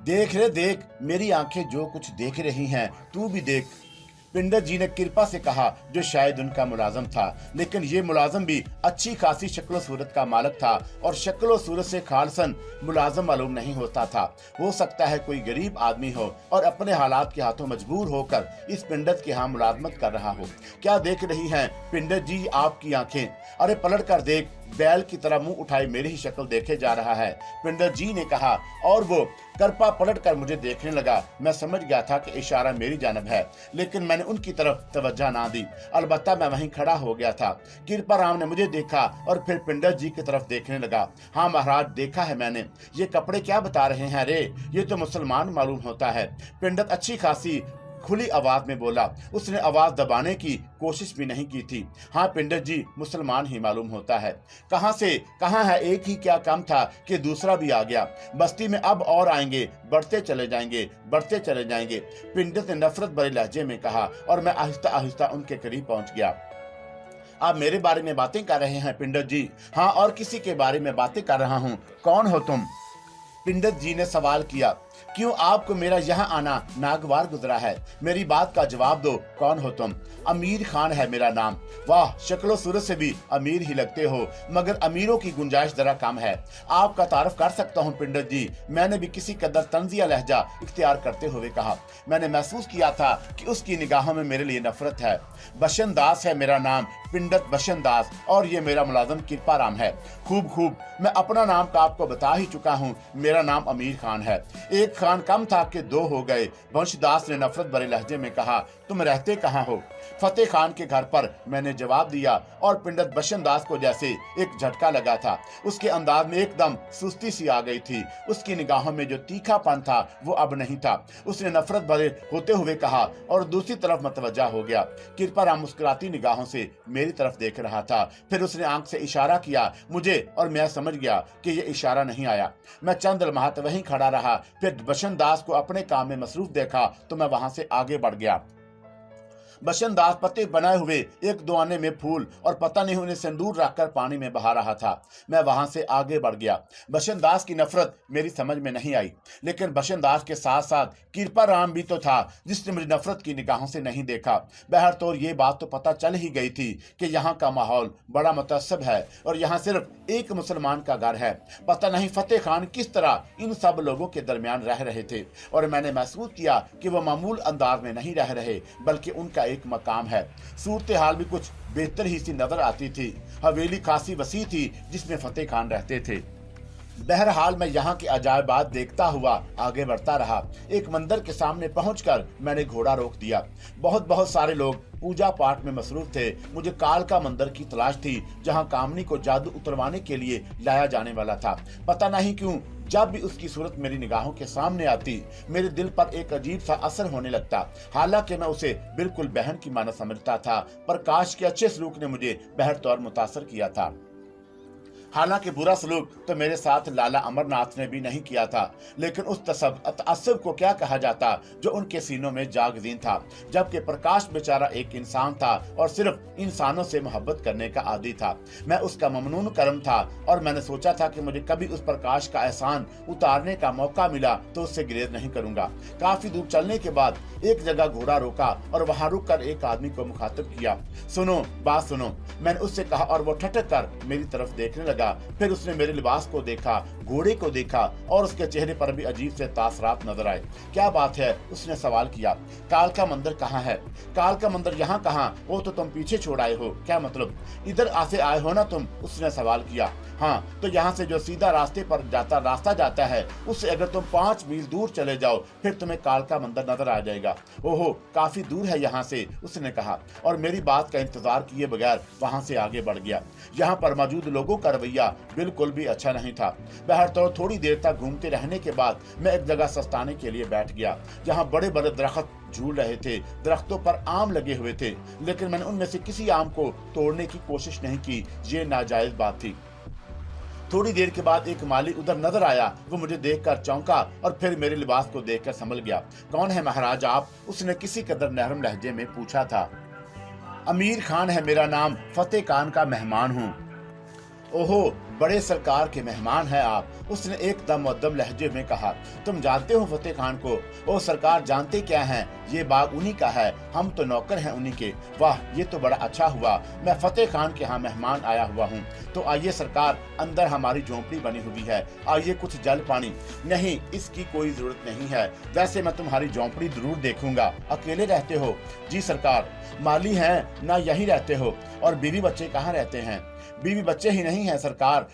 देख रे देख, मेरी आंखें जो कुछ देख रही हैं तू भी देख। पंडित जी ने कृपा से कहा, जो शायद उनका मुलाजम था, लेकिन ये मुलाजम भी अच्छी खासी शक्ल सूरत का मालिक था और शक्ल सूरत से खालसन मुलाजम मालूम नहीं होता था। हो सकता है कोई गरीब आदमी हो और अपने हालात के हाथों मजबूर होकर इस पंडित के यहाँ मुलाजमत कर रहा हो। क्या देख रही हैं पंडित जी आपकी आंखें? अरे पलट कर देख, बैल की तरह मुंह उठाए मेरी ही शक्ल देखे जा रहा है, पंडित जी ने कहा और वो करपा पलट कर मुझे देखने लगा। मैं समझ गया था कि इशारा मेरी जानब है, लेकिन मैंने उनकी तरफ तवज्जो ना दी। अलबत्ता मैं वहीं खड़ा हो गया था। कृपा राम ने मुझे देखा और फिर पंडित जी की तरफ देखने लगा। हाँ महाराज, देखा है मैंने। ये कपड़े क्या बता रहे हैं रे? ये तो मुसलमान मालूम होता है। पंडित अच्छी खासी खुली आवाज में बोला। उसने आवाज दबाने की कोशिश भी नहीं की थी। हाँ पंडित जी, मुसलमान ही मालूम होता है। कहाँ से कहाँ है? एक ही क्या काम था कि दूसरा भी आ गया। बस्ती में अब और आएंगे, बढ़ते चले जाएंगे, बढ़ते चले जाएंगे, पंडित ने नफरत भरे लहजे में कहा और मैं आहिस्ता आहिस्ता उनके करीब पहुंच गया। आप मेरे बारे में बातें कर रहे हैं पंडित जी? हाँ, और किसी के बारे में बातें कर रहा हूँ। कौन हो तुम? पंडित जी ने सवाल किया। क्यों आपको मेरा यहाँ आना नागवार गुजरा है? मेरी बात का जवाब दो, कौन हो तुम? अमीर खान है मेरा नाम। वाह, शक्लो सूरत से भी अमीर ही लगते हो, मगर अमीरों की गुंजाइश जरा कम है। आपका तारुफ कर सकता हूँ पंडित जी? मैंने भी किसी कदर तंजिया लहजा इख्तियार करते हुए कहा। मैंने महसूस किया था कि उसकी निगाहों में मेरे लिए नफरत है। बशन दास है मेरा नाम, पंडित बशन दास, और ये मेरा मुलाजिम कृपा राम है। खूब खूब, मैं अपना नाम का आपको बता ही चुका हूँ। मेरा नाम अमीर खान है। एक खान कम था कि दो हो गए। वंशदास ने नफरत भरे लहजे में कहा, तुम रहते कहाँ हो? फतेह खान के घर पर, मैंने जवाब दिया, और पंडित बशनदास को जैसे एक झटका लगा था। उसके अंदाज में एकदम सुस्ती सी आ गई थी। उसकी निगाहों में जो तीखापन था वो अब नहीं था। उसने नफरत भरे होते हुए कहा और दूसरी तरफ मतवज्जा हो गया। कृपाराम मुस्कुराती निगाहों से मेरी तरफ देख रहा था। फिर उसने आंख से इशारा किया मुझे, और मैं समझ गया कि यह इशारा नहीं आया। मैं चंद लम्हात वहीं खड़ा रहा। फिर बशनदास को अपने काम में मसरूफ देखा तो मैं वहां से आगे बढ़ गया। बशनदास पत्ते बनाए हुए एक दुआने में फूल और पता नहीं उन्हें सिंदूर रखकर पानी में बहा रहा था। मैं वहां से आगे बढ़ गया। बशनदास की नफरत मेरी समझ में नहीं आई, लेकिन बशनदास के साथ साथ कृपाराम भी तो था जिसने मुझे नफरत की निगाहों से नहीं देखा। बहरतौर ये बात तो पता चल ही गई थी कि यहाँ का माहौल बड़ा मुतअस्सब है और यहाँ सिर्फ एक मुसलमान का घर है। पता नहीं फतेह खान किस तरह इन सब लोगों के दरमियान रह रहे थे, और मैंने महसूस किया कि वह मामूल अंदाज में नहीं रह रहे, बल्कि उनका एक मकाम है। सूरत हाल भी कुछ बेहतर ही सी नजर आती थी। हवेली खासी वसी थी जिसमें फतेह खान रहते थे। बहरहाल मैं यहाँ के अजायबात देखता हुआ आगे बढ़ता रहा। एक मंदिर के सामने पहुंचकर मैंने घोड़ा रोक दिया। बहुत सारे लोग पूजा पाठ में मसरूफ थे। मुझे काल का मंदिर की तलाश थी जहाँ कामनी को जादू उतरवाने के लिए लाया जाने वाला था। पता नहीं क्यों जब भी उसकी सूरत मेरी निगाहों के सामने आती मेरे दिल पर एक अजीब सा असर होने लगता। हालांकि मैं उसे बिल्कुल बहन की माना समझता था, पर काश के अच्छे सलूक ने मुझे बहरतौर मुतासर किया था। हालांकि बुरा सलूक तो मेरे साथ लाला अमरनाथ ने भी नहीं किया था, लेकिन उस तअस्सुब को क्या कहा जाता जो उनके सीनों में जागजीन था। जबकि प्रकाश बेचारा एक इंसान था और सिर्फ इंसानों से मोहब्बत करने का आदी था। मैं उसका ममनून करम था और मैंने सोचा था कि मुझे कभी उस प्रकाश का एहसान उतारने का मौका मिला तो उससे गिरेज नहीं करूंगा। काफी दूर चलने के बाद एक जगह घोड़ा रोका और वहां रुककर एक आदमी को मुखातिब किया। सुनो, बात सुनो, मैंने उससे कहा, और वो ठटक कर मेरी तरफ देखने लगा। फिर उसने मेरे लिबास को देखा, घोड़े को देखा, और उसके चेहरे पर भी अजीब से तासरात नजर आए। क्या बात है? उसने सवाल किया। काल का मंदिर कहाँ है? काल का मंदिर यहाँ कहाँ? वो तो तुम पीछे छोड़ आए हो। क्या मतलब? इधर से आए हो ना तुम? उसने सवाल किया। हाँ, तो यहाँ से जो सीधा रास्ता जाता है उससे अगर तुम 5 मील दूर चले जाओ फिर तुम्हें काल का मंदिर नजर आ जाएगा। ओहो, काफी दूर है यहाँ से, उसने कहा, और मेरी बात का इंतजार किए बगैर वहां से आगे बढ़ गया। यहाँ पर मौजूद लोगों का रवैया बिल्कुल भी अच्छा नहीं था। बहरतौर थोड़ी देर तक घूमते रहने के बाद मैं एक जगह सस्ताने के लिए बैठ गया जहाँ बड़े बड़े दरख्त झूल रहे थे। दरख्तों पर आम लगे हुए थे, लेकिन मैंने उनमें से किसी आम को तोड़ने की कोशिश नहीं की। ये नाजायज बात थी। थोड़ी देर के बाद एक माली उधर नजर आया। वो मुझे देखकर चौंका और फिर मेरे लिबास को देखकर संभल गया। कौन है महाराज आप? उसने किसी कदर नरम लहजे में पूछा था। अमीर खान है मेरा नाम, फतेह खान का मेहमान हूँ। ओहो, बड़े सरकार के मेहमान हैं आप, उसने एकदम मुअद्दब लहजे में कहा। तुम जानते हो फतेह खान को? ओ सरकार, जानते क्या हैं, ये बाग उन्हीं का है, हम तो नौकर हैं उन्हीं के। वाह, ये तो बड़ा अच्छा हुआ, मैं फतेह खान के यहाँ मेहमान आया हुआ हूँ। तो आइए सरकार, अंदर हमारी झोंपड़ी बनी हुई है, आइए कुछ जल पानी। नहीं, इसकी कोई जरूरत नहीं है, वैसे मैं तुम्हारी झोंपड़ी जरूर देखूंगा। अकेले रहते हो? जी सरकार। माली हैं ना यहीं रहते हो? और बीवी बच्चे कहाँ रहते हैं? बीवी बच्चे ही नहीं है सरकार,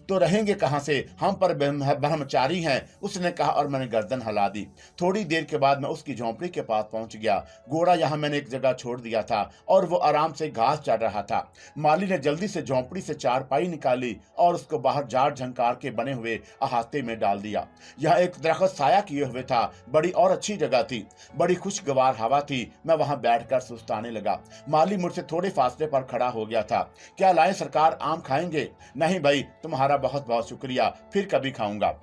तो रहेंगे कहां से, हम पर ब्रह्मचारी हैं, उसने कहा, और मैंने गर्दन हिला दी। थोड़ी देर के बाद मैं उसकी झोंपड़ी के पास पहुंच गया। घोड़ा यहाँ मैंने एक जगह छोड़ दिया था और वो आराम से घास चढ़ रहा था। माली ने जल्दी से झोंपड़ी से चारपाई निकाली और उसको बाहर झाड़ झंकार के बने हुए अहाते में डाल दिया। यह एक दरख्त साया किए हुए था, बड़ी और अच्छी जगह थी, बड़ी खुशगवार हवा थी। मैं वहां बैठकर सुस्ताने लगा। माली मुझसे थोड़े फासले पर खड़ा हो गया था। क्या लाएं सरकार, आम खाएंगे? नहीं भाई, तुम्हारा बहुत बहुत शुक्रिया, फिर कभी खाऊंगा।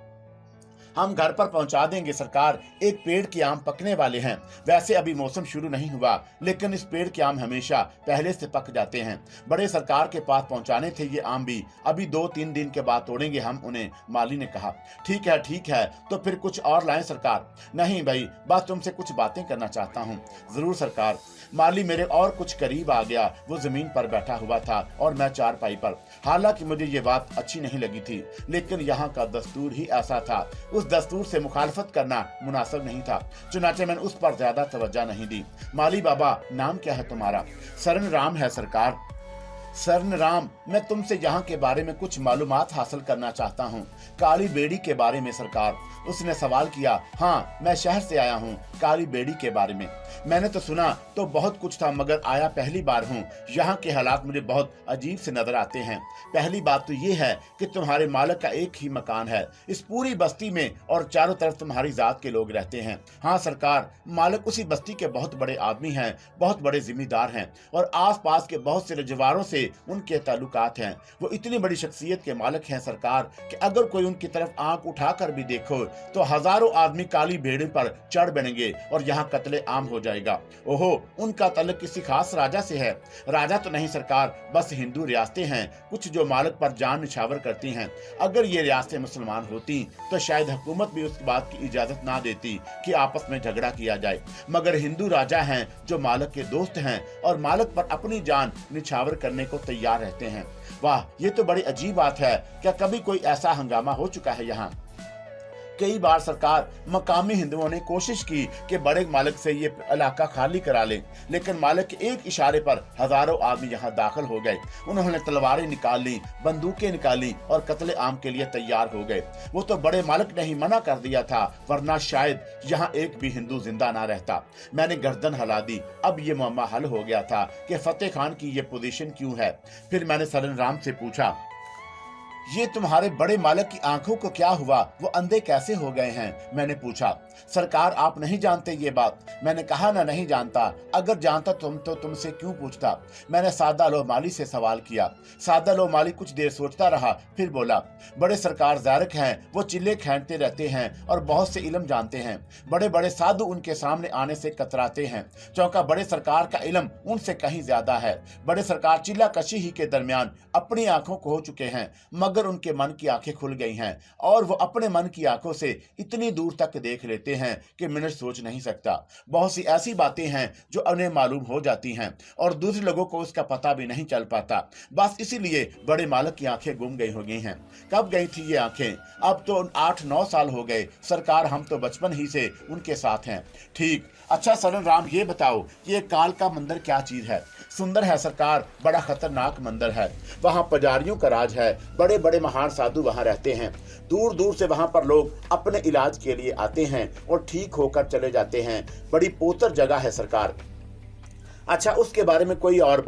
हम घर पर पहुंचा देंगे सरकार, एक पेड़ के आम पकने वाले हैं। वैसे अभी मौसम शुरू नहीं हुआ, लेकिन इस पेड़ के आम हमेशा पहले से पक जाते हैं। बड़े सरकार के पास पहुंचाने थे ये आम भी, अभी 2-3 दिन के बाद तोड़ेंगे हम उन्हें, माली ने कहा। ठीक है, तो फिर कुछ और लाएं सरकार? नहीं भाई, बस तुमसे कुछ बातें करना चाहता हूँ। जरूर सरकार। माली मेरे और कुछ करीब आ गया। वो जमीन पर बैठा हुआ था और मैं चारपाई पर। हालांकि मुझे ये बात अच्छी नहीं लगी थी, लेकिन यहाँ का दस्तूर ही ऐसा था। उस दस्तूर से मुखालफत करना मुनासिब नहीं था, चुनाचे मैंने उस पर ज्यादा तवज्जो नहीं दी। माली बाबा, नाम क्या है तुम्हारा? सरन राम है सरकार। सरन राम, मैं तुमसे यहाँ के बारे में कुछ मालूमात हासिल करना चाहता हूँ। काली बेड़ी के बारे में सरकार। उसने सवाल किया। हाँ, मैं शहर से आया हूँ। काली बेड़ी के बारे में मैंने तो सुना तो बहुत कुछ था, मगर आया पहली बार हूँ। यहाँ के हालात मुझे बहुत अजीब से नजर आते हैं। पहली बात तो ये है कि तुम्हारे मालिक का एक ही मकान है इस पूरी बस्ती में, और चारों तरफ तुम्हारी जात के लोग रहते हैं। हाँ सरकार, मालिक उसी बस्ती के बहुत बड़े आदमी हैं, बहुत बड़े जिम्मेदार हैं, और आसपास के बहुत से रजवाड़ों से उनके ताल्लुकात हैं। वो इतनी बड़ी शख्सियत के मालिक हैं सरकार कि अगर कोई उनकी तरफ आंख उठाकर भी देखो तो हजारों आदमी काली भेड़ पर चढ़ बनेंगे और यहाँ कत्ले आम हो जाएगा। ओहो, उनका ताल्लुक किसी खास राजा से है? राजा तो नहीं सरकार, बस हिंदू रियासतें हैं कुछ जो मालिक पर जान निछावर करती हैं। अगर ये रियासतें मुसलमान होती तो शायद हुकूमत भी उस बात की इजाजत ना देती कि आपस में झगड़ा किया जाए, मगर हिंदू राजा हैं जो मालिक के दोस्त हैं और मालिक पर अपनी जान निछावर करने को तैयार रहते हैं। वाह, ये तो बड़ी अजीब बात है। क्या कभी कोई ऐसा हंगामा हो चुका है यहाँ? कई बार सरकार, मकामी हिंदुओं ने कोशिश की कि बड़े मालिक से ये इलाका खाली करा ले, लेकिन मालिक के एक इशारे पर हजारों आदमी यहाँ दाखिल हो गए। उन्होंने तलवारें निकाल ली, बंदूकें निकाली और कत्ले आम के लिए तैयार हो गए। वो तो बड़े मालिक ने ही मना कर दिया था, वरना शायद यहाँ एक भी हिंदू जिंदा ना रहता। मैंने गर्दन हिला दी। अब ये मामला हल हो गया था कि फतेह खान की ये पोजीशन क्यों है। फिर मैंने सरन राम से पूछा, ये तुम्हारे बड़े मालिक की आंखों को क्या हुआ? वो अंधे कैसे हो गए हैं? मैंने पूछा। सरकार, आप नहीं जानते ये बात? मैंने कहा ना, नहीं जानता। अगर जानता तो तुमसे क्यों पूछता? मैंने सादा लो माली से सवाल किया। सादा लो माली कुछ देर सोचता रहा, फिर बोला, बड़े सरकार ज़ारक हैं, वो चिल्ले खींचते रहते हैं और बहुत से इल्म जानते हैं। बड़े बड़े साधु उनके सामने आने से कतराते हैं। चौंका, बड़े सरकार का इल्म उनसे कहीं ज्यादा है। बड़े सरकार चिल्ला कशी ही के दरमियान अपनी आंखों को हो चुके हैं, मगर उनके मन की आंखें खुल गई हैं और वो अपने मन की आंखों से इतनी दूर तक देख लेते हैं कि मिनट सोच नहीं सकता। बहुत सी ऐसी बातें हैं जो उन्हें मालूम हो जाती हैं और दूसरे लोगों को उसका पता भी नहीं चल पाता। बस इसीलिए बड़े मालिक की आंखें गुम गई हो गई हैं। कब गई थी ये आंखें? अब तो 8-9 साल हो गए सरकार, हम तो बचपन ही से उनके साथ हैं। ठीक। अच्छा सरन राम, ये बताओ ये काल का मंदिर क्या चीज है? सुंदर है सरकार, बड़ा खतरनाक मंदिर है। वहाँ पुजारियों का राज है, बड़े बड़े महान साधु वहाँ रहते हैं। दूर दूर से वहाँ पर लोग अपने इलाज के लिए आते हैं और ठीक होकर चले जाते हैं। बड़ी पोतर जगह है सरकार। अच्छा, उसके बारे में कोई और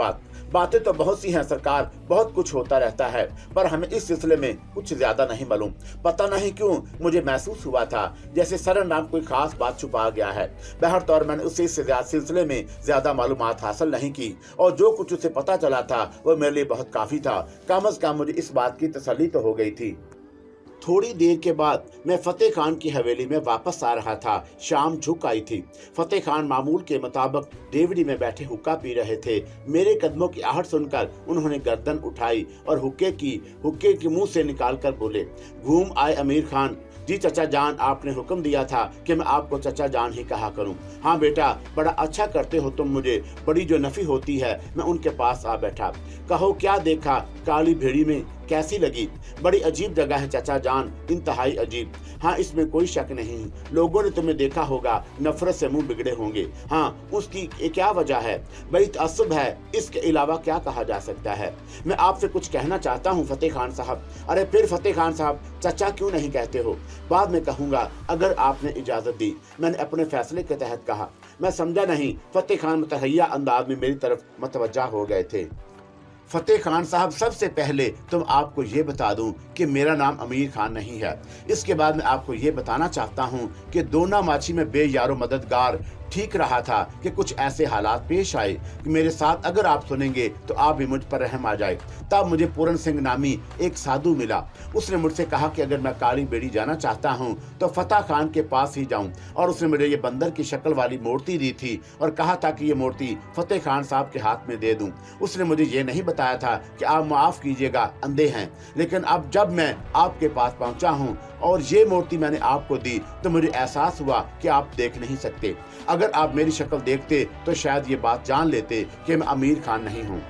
बातें तो बहुत सी हैं सरकार, बहुत कुछ होता रहता है, पर हमें इस सिलसिले में कुछ ज्यादा नहीं मालूम। पता नहीं क्यों मुझे महसूस हुआ था जैसे सरन राम कोई खास बात छुपा गया है। बहरतौर मैंने उसे इस सिलसिले में ज्यादा मालूमात हासिल नहीं की और जो कुछ उसे पता चला था वो मेरे लिए बहुत काफी था। कम अज कम मुझे इस बात की तसल्ली तो हो गई थी। थोड़ी देर के बाद मैं फतेह खान की हवेली में वापस आ रहा था। शाम झुक आई थी। फतेह खान मामूल के मुताबिक देवड़ी में बैठे हुक्का पी रहे थे। मेरे कदमों की आहट सुनकर उन्होंने गर्दन उठाई और हुक्के की मुंह से निकालकर बोले, घूम आए अमीर खान जी। चचा जान, आपने हुक्म दिया था कि मैं आपको चचा जान ही कहा करूं। हाँ बेटा, बड़ा अच्छा करते हो तुम मुझे। बड़ी जो नफी होती है। मैं उनके पास आ बैठा। कहो क्या देखा काली भेड़ी में, कैसी लगी? बड़ी अजीब जगह है चचा जान, इंतहाई अजीब। हाँ, इसमें कोई शक नहीं। लोगों ने तुम्हें देखा होगा, नफरत से मुंह बिगड़े होंगे। हाँ, उसकी क्या वजह है? बड़ी तअस्सुब है, इसके अलावा क्या कहा जा सकता है? मैं आपसे कुछ कहना चाहता हूँ फतेह खान साहब। अरे फिर फतेह खान साहब, चचा क्यों नहीं कहते हो? बाद में कहूंगा अगर आपने इजाजत दी, मैंने अपने फैसले के तहत कहा। मैं समझा नहीं। फतेह खान मुतहैया अंदाज में मेरी तरफ मुतवज्जा हो गए थे। फतेह खान साहब, सबसे पहले तुम आपको ये बता दूं कि मेरा नाम अमीर खान नहीं है। इसके बाद मैं आपको ये बताना चाहता हूं कि दोना माछी में बेयारो मददगार ठीक रहा था कि कुछ ऐसे हालात पेश आए कि मेरे साथ अगर आप सुनेंगे तो आप भी मुझ पर रहम आ जाए। तब मुझे पूरन सिंह नामी एक साधु मिला। उसने मुझसे कहा कि अगर मैं काली बेड़ी जाना चाहता हूं तो फतेह खान के पास ही जाऊं, और उसने मुझे ये बंदर की शक्ल वाली मूर्ति दी थी और कहा था कि ये मूर्ति फतेह खान साहब के हाथ में दे दूं। उसने मुझे ये नहीं बताया था कि आप माफ कीजिएगा, अंधे हैं। लेकिन अब जब मैं आपके पास पहुंचा हूं और ये मूर्ति मैंने आपको दी तो मुझे एहसास हुआ कि आप देख नहीं सकते। अगर आप मेरी शक्ल देखते तो शायद ये बात जान लेते कि मैं अमीर खान नहीं हूँ।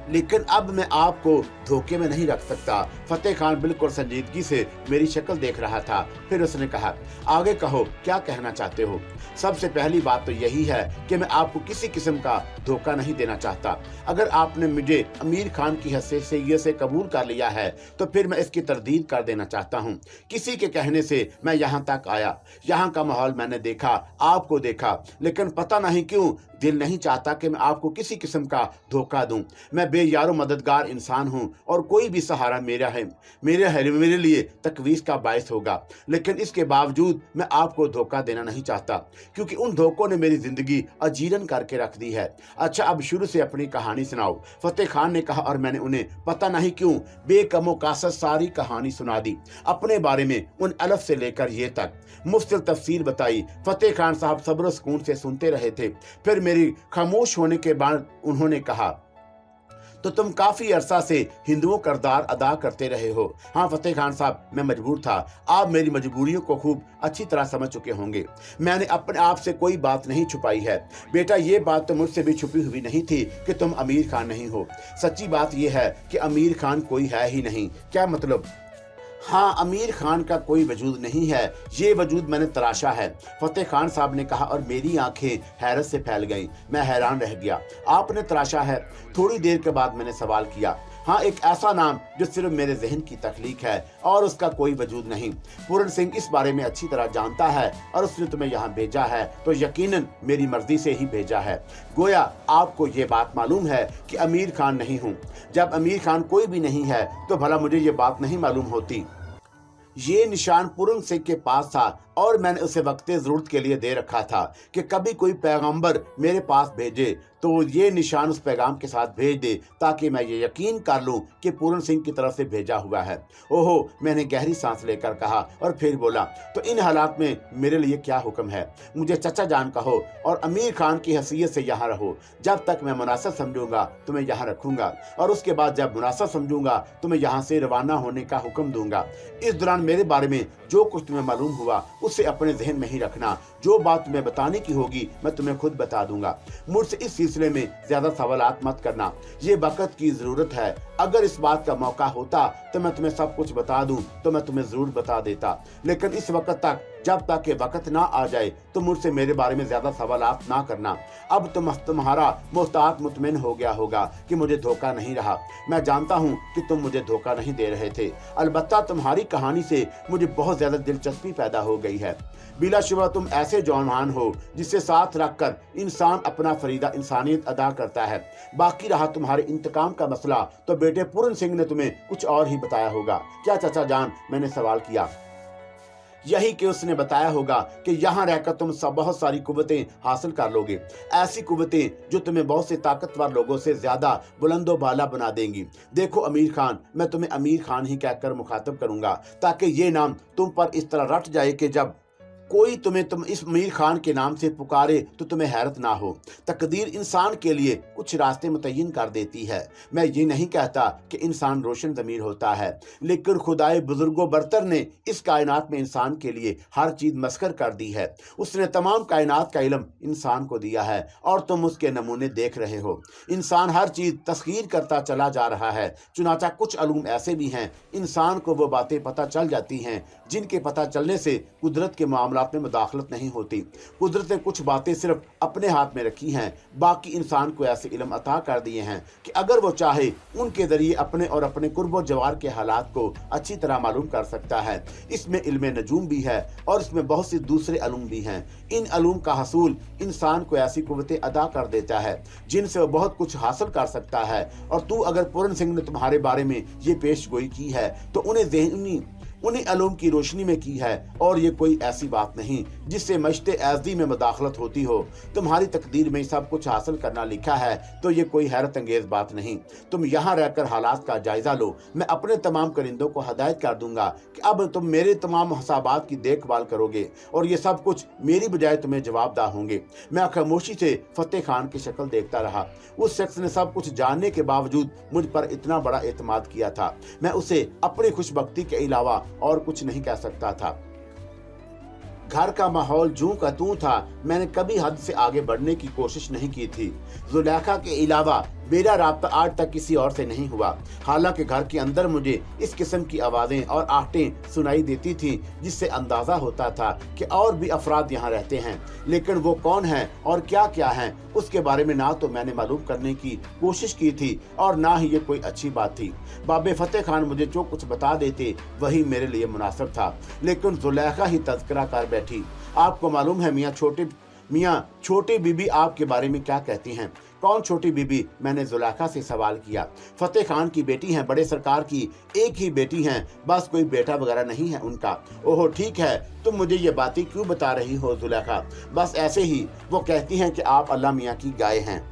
लेकिन अब मैं आपको धोखे में नहीं रख सकता। फतेह खान बिल्कुल संजीदगी से मेरी शक्ल देख रहा था। फिर उसने कहा, आगे कहो, क्या कहना चाहते हो? सबसे पहली बात तो यही है कि मैं आपको किसी किस्म का धोखा नहीं देना चाहता। अगर आपने मुझे अमीर खान की हैसियत से कबूल कर लिया है तो फिर मैं इसकी तरदीद कर देना चाहता हूँ। किसी के कहने से मैं यहाँ तक आया, यहाँ का माहौल मैंने देखा, आपको देखा, लेकिन पता नहीं क्यों दिल नहीं चाहता कि मैं आपको किसी किस्म का धोखा दूं। मैं बेयारो मददगार इंसान हूं और कोई भी सहारा मेरे लिए तकवीस का बायस होगा, लेकिन इसके बावजूद मैं आपको धोखा देना नहीं चाहता, क्योंकि उन धोखों ने मेरी जिंदगी अजीरन करके रख दी है। अच्छा, अब शुरू से अपनी कहानी सुनाओ, फतेह खान ने कहा, और मैंने उन्हें पता नहीं क्यों बेकमो कासत सारी कहानी सुना दी। अपने बारे में उन अलफ से लेकर ये तक मुफ्तल तफसील बताई। फतेह खान साहब सब्र सुकून से सुनते रहे थे। फिर मेरी खामोश होने के बाद उन्होंने कहा, तो तुम काफी अरसा से हिंदुओं किरदार अदा करते रहे हो? हाँ फतेह खान साहब, मैं मजबूर था। आप मेरी मजबूरियों को खूब अच्छी तरह समझ चुके होंगे। मैंने अपने आप से कोई बात नहीं छुपाई है। बेटा, ये बात तो मुझसे भी छुपी हुई नहीं थी कि तुम अमीर खान नहीं हो। सच्ची बात यह है कि अमीर खान कोई है ही नहीं। क्या मतलब? हाँ, अमीर खान का कोई वजूद नहीं है, ये वजूद मैंने तराशा है, फतेह खान साहब ने कहा, और मेरी आंखें हैरत से फैल गईं। मैं हैरान रह गया। आपने तराशा है? थोड़ी देर के बाद मैंने सवाल किया। हाँ, एक ऐसा नाम जो सिर्फ मेरे जहन की तख्लीक है और उसका कोई वजूद नहीं। पूरन सिंह इस बारे में अच्छी तरह जानता है और उसने तुम्हें यहाँ भेजा है तो यकीनन मेरी मर्जी से ही भेजा है। गोया आपको ये बात मालूम है कि अमीर खान नहीं हूँ। जब अमीर खान कोई भी नहीं है तो भला मुझे ये बात नहीं मालूम होती। ये निशान पूरन सिंह के पास था और मैंने उसे वक्त जरूरत के लिए दे रखा था कि कभी कोई पैगंबर मेरे पास भेजे तो ये निशान उस पैगाम के साथ भेज दे, ताकि मैं ये यकीन कर लूं कि पूरन सिंह की तरफ से भेजा हुआ है। ओहो, मैंने गहरी सांस लेकर कहा और फिर बोला, तो इन हालात में मेरे लिए क्या हुक्म है? मुझे चचा जान कहो और अमीर खान की हैसियत से यहाँ रहो। जब तक मैं मुनासिब समझूंगा तुम्हें यहाँ रखूंगा और उसके बाद जब मुनासिब समझूंगा तुम्हें यहाँ से रवाना होने का हुक्म दूंगा। इस दौरान मेरे बारे में जो कुछ तुम्हें मालूम हुआ उसे अपने जहन में ही रखना। जो बात तुम्हें बताने की होगी मैं तुम्हें खुद बता दूंगा। मुझसे इस सिलसिले में ज्यादा सवालात मत करना, ये वक्त की जरूरत है। अगर इस बात का मौका होता तो मैं तुम्हें सब कुछ बता दूं तो मैं तुम्हें जरूर बता देता, लेकिन इस वक्त तक, जब तक के वक्त ना आ जाए तो मुझसे मेरे बारे में ज्यादा सवालात ना करना। अब तुम्हारा मोहतात मुतमिन हो गया होगा कि मुझे धोखा नहीं रहा। मैं जानता हूँ कि तुम मुझे धोखा नहीं दे रहे थे। अलबत्ता तुम्हारी कहानी से मुझे बहुत ज्यादा दिलचस्पी पैदा हो गई है। बिलाशुबा तुम ऐसे जवान हो जिसे साथ रखकर इंसान अपना फरीदा इंसानियत अदा करता है। बाकी रहा तुम्हारे इंतकाम का मसला तो बेटे पूरन सिंह ने तुम्हें कुछ और ही बताया होगा। क्या चाचा जान? मैंने सवाल किया। यही कि उसने बताया होगा कि यहाँ रहकर तुम सब बहुत सारी कुव्वतें हासिल कर लोगे, ऐसी कुव्वतें जो तुम्हें बहुत से ताकतवर लोगों से ज्यादा बुलंदो बाला बना देंगी। देखो अमीर खान, मैं तुम्हें अमीर खान ही कहकर मुखातब करूंगा ताकि ये नाम तुम पर इस तरह रट जाए कि जब कोई तुम इस अमीर खान के नाम से पुकारे तो तुम्हें हैरत ना हो। तकदीर इंसान के लिए कुछ रास्ते मुतय्यन कर देती है। मैं ये नहीं कहता कि इंसान रोशन ज़मीर होता है, लेकिन खुदाए बुजुर्गो बरतर ने इस कायनात में इंसान के लिए हर चीज़ मस्कर कर दी है। उसने तमाम कायनात का इल्म इंसान को दिया है और तुम उसके नमूने देख रहे हो। इंसान हर चीज़ तस्खीर करता चला जा रहा है। चुनाचा कुछ अलूम ऐसे भी हैं, इंसान को वो बातें पता चल जाती हैं जिनके पता चलने से कुदरत के मामला में मुदाखलत नहीं होती। कुदरत ने कुछ बातें सिर्फ अपने हाथ में रखी हैं, बाकी इंसान को ऐसे इल्म अता कर दिए हैं कि अगर वो चाहे उनके जरिए अपने और अपने कुर्बो जवार के हालात को अच्छी तरह मालूम कर सकता है। इसमें इल्म नजूम भी है और इसमें बहुत सी दूसरे अलूम भी हैं। इन अलूम का हसूल इंसान को ऐसी कुव्वतें अदा कर देता है जिनसे वो बहुत कुछ हासिल कर सकता है। और तू अगर पूरन सिंह ने तुम्हारे बारे में ये पेश गोई की है तो उन्हीं अलूम की रोशनी में की है और ये कोई ऐसी बात नहीं जिससे मश्ते एज़दी में मुदाखलत होती हो। तुम्हारी तकदीर में सब कुछ हासिल करना लिखा है तो ये कोई हैरत अंगेज बात नहीं। तुम यहाँ रहकर हालात का जायजा लो। मैं अपने तमाम करिंदों को हदायत कर दूंगा कि अब तुम मेरे तमाम हसाबात की देखभाल करोगे और ये सब कुछ मेरी बजाय तुम्हें जवाबदाह होंगे। मैं खामोशी से फतेह खान की शक्ल देखता रहा। उस शख्स ने सब कुछ जानने के बावजूद मुझ पर इतना बड़ा एतमाद किया था। मैं उसे अपनी खुशबख्ती के अलावा और कुछ नहीं कह सकता था। घर का माहौल जूं का तूं था। मैंने कभी हद से आगे बढ़ने की कोशिश नहीं की थी। जुलेखा के अलावा मेरा राब्ता आज तक किसी और से नहीं हुआ। हालांकि घर के अंदर मुझे इस किस्म की आवाज़ें और आहटें सुनाई देती थी जिससे अंदाज़ा होता था कि और भी अफराद यहाँ रहते हैं, लेकिन वो कौन है और क्या क्या है उसके बारे में ना तो मैंने मालूम करने की कोशिश की थी और ना ही ये कोई अच्छी बात थी। बाबे फतेह खान मुझे जो कुछ बता देते वही मेरे लिए मुनासिब था, लेकिन जुलेखा ही तज़किरा कर बैठी। आपको मालूम है मियाँ छोटी बीबी आपके बारे में क्या कहती हैं? कौन छोटी बीबी? मैंने जुलेखा से सवाल किया। फतेह खान की बेटी हैं, बड़े सरकार की एक ही बेटी हैं, बस कोई बेटा वगैरह नहीं है उनका। ओहो ठीक है, तुम मुझे ये बातें क्यों बता रही हो जुलेखा? बस ऐसे ही। वो कहती हैं कि आप अल्लाह मियाँ की गाय हैं।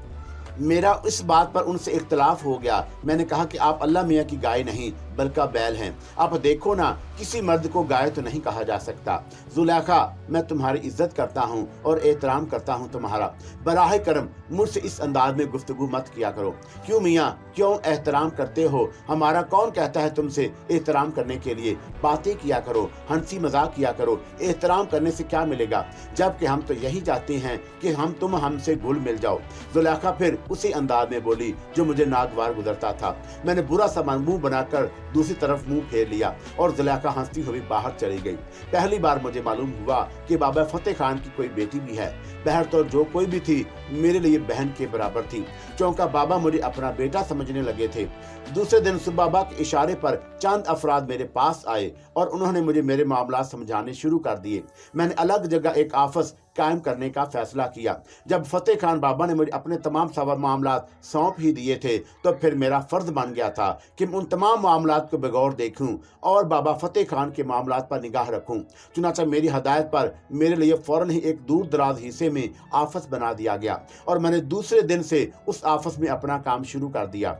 मेरा इस बात पर उनसे इख्तलाफ हो गया। मैंने कहा कि आप अल्लाह मियाँ की गाय नहीं बल्कि बैल हैं। आप देखो ना, किसी मर्द को गाय तो नहीं कहा जा सकता। जुलेखा, मैं तुम्हारी इज्जत करता हूँ और एहतराम करता हूँ तुम्हारा। बराह करम मुझसे इस अंदाज में गुफ्तगू मत किया करो। क्यों मियाँ, क्यों एहतराम करते हो? हमारा कौन कहता है तुमसे एहतराम करने के लिए? बातें किया करो, हंसी मजाक किया करो। एहतराम करने से क्या मिलेगा, जबकि हम तो यही चाहते हैं कि तुम हमसे घुल मिल जाओ। जुलेखा फिर उसी अंदाज में बोली जो मुझे नागवार गुजरता था। मैंने बुरा सा मुंह बनाकर दूसरी तरफ मुंह फेर लिया और जुलेखा हंसती हुई बाहर चली गई। पहली बार मुझे मालूम हुआ कि बाबा फतेह खान की कोई बेटी भी है। बहर तो जो कोई भी थी मेरे लिए बहन के बराबर थी। चौंका बाबा मुझे अपना बेटा समझने लगे थे। दूसरे दिन सुबह बाबा के इशारे पर चंद अफराद मेरे पास आए और उन्होंने मुझे मेरे मामला समझाने शुरू कर दिए। मैंने अलग जगह एक ऑफिस कायम करने का फैसला किया। जब फतेह खान बाबा ने मुझे अपने तमाम सवाल मामला सौंप ही दिए थे तो फिर मेरा फर्ज बन गया था कि उन तमाम मामला को बगौर देखूं और बाबा फतेह खान के मामला पर निगाह रखूं। चुनाचा मेरी हदायत पर मेरे लिए फौरन ही एक दूर दराज हिस्से में ऑफिस बना दिया गया और मैंने दूसरे दिन से उस ऑफिस में अपना काम शुरू कर दिया।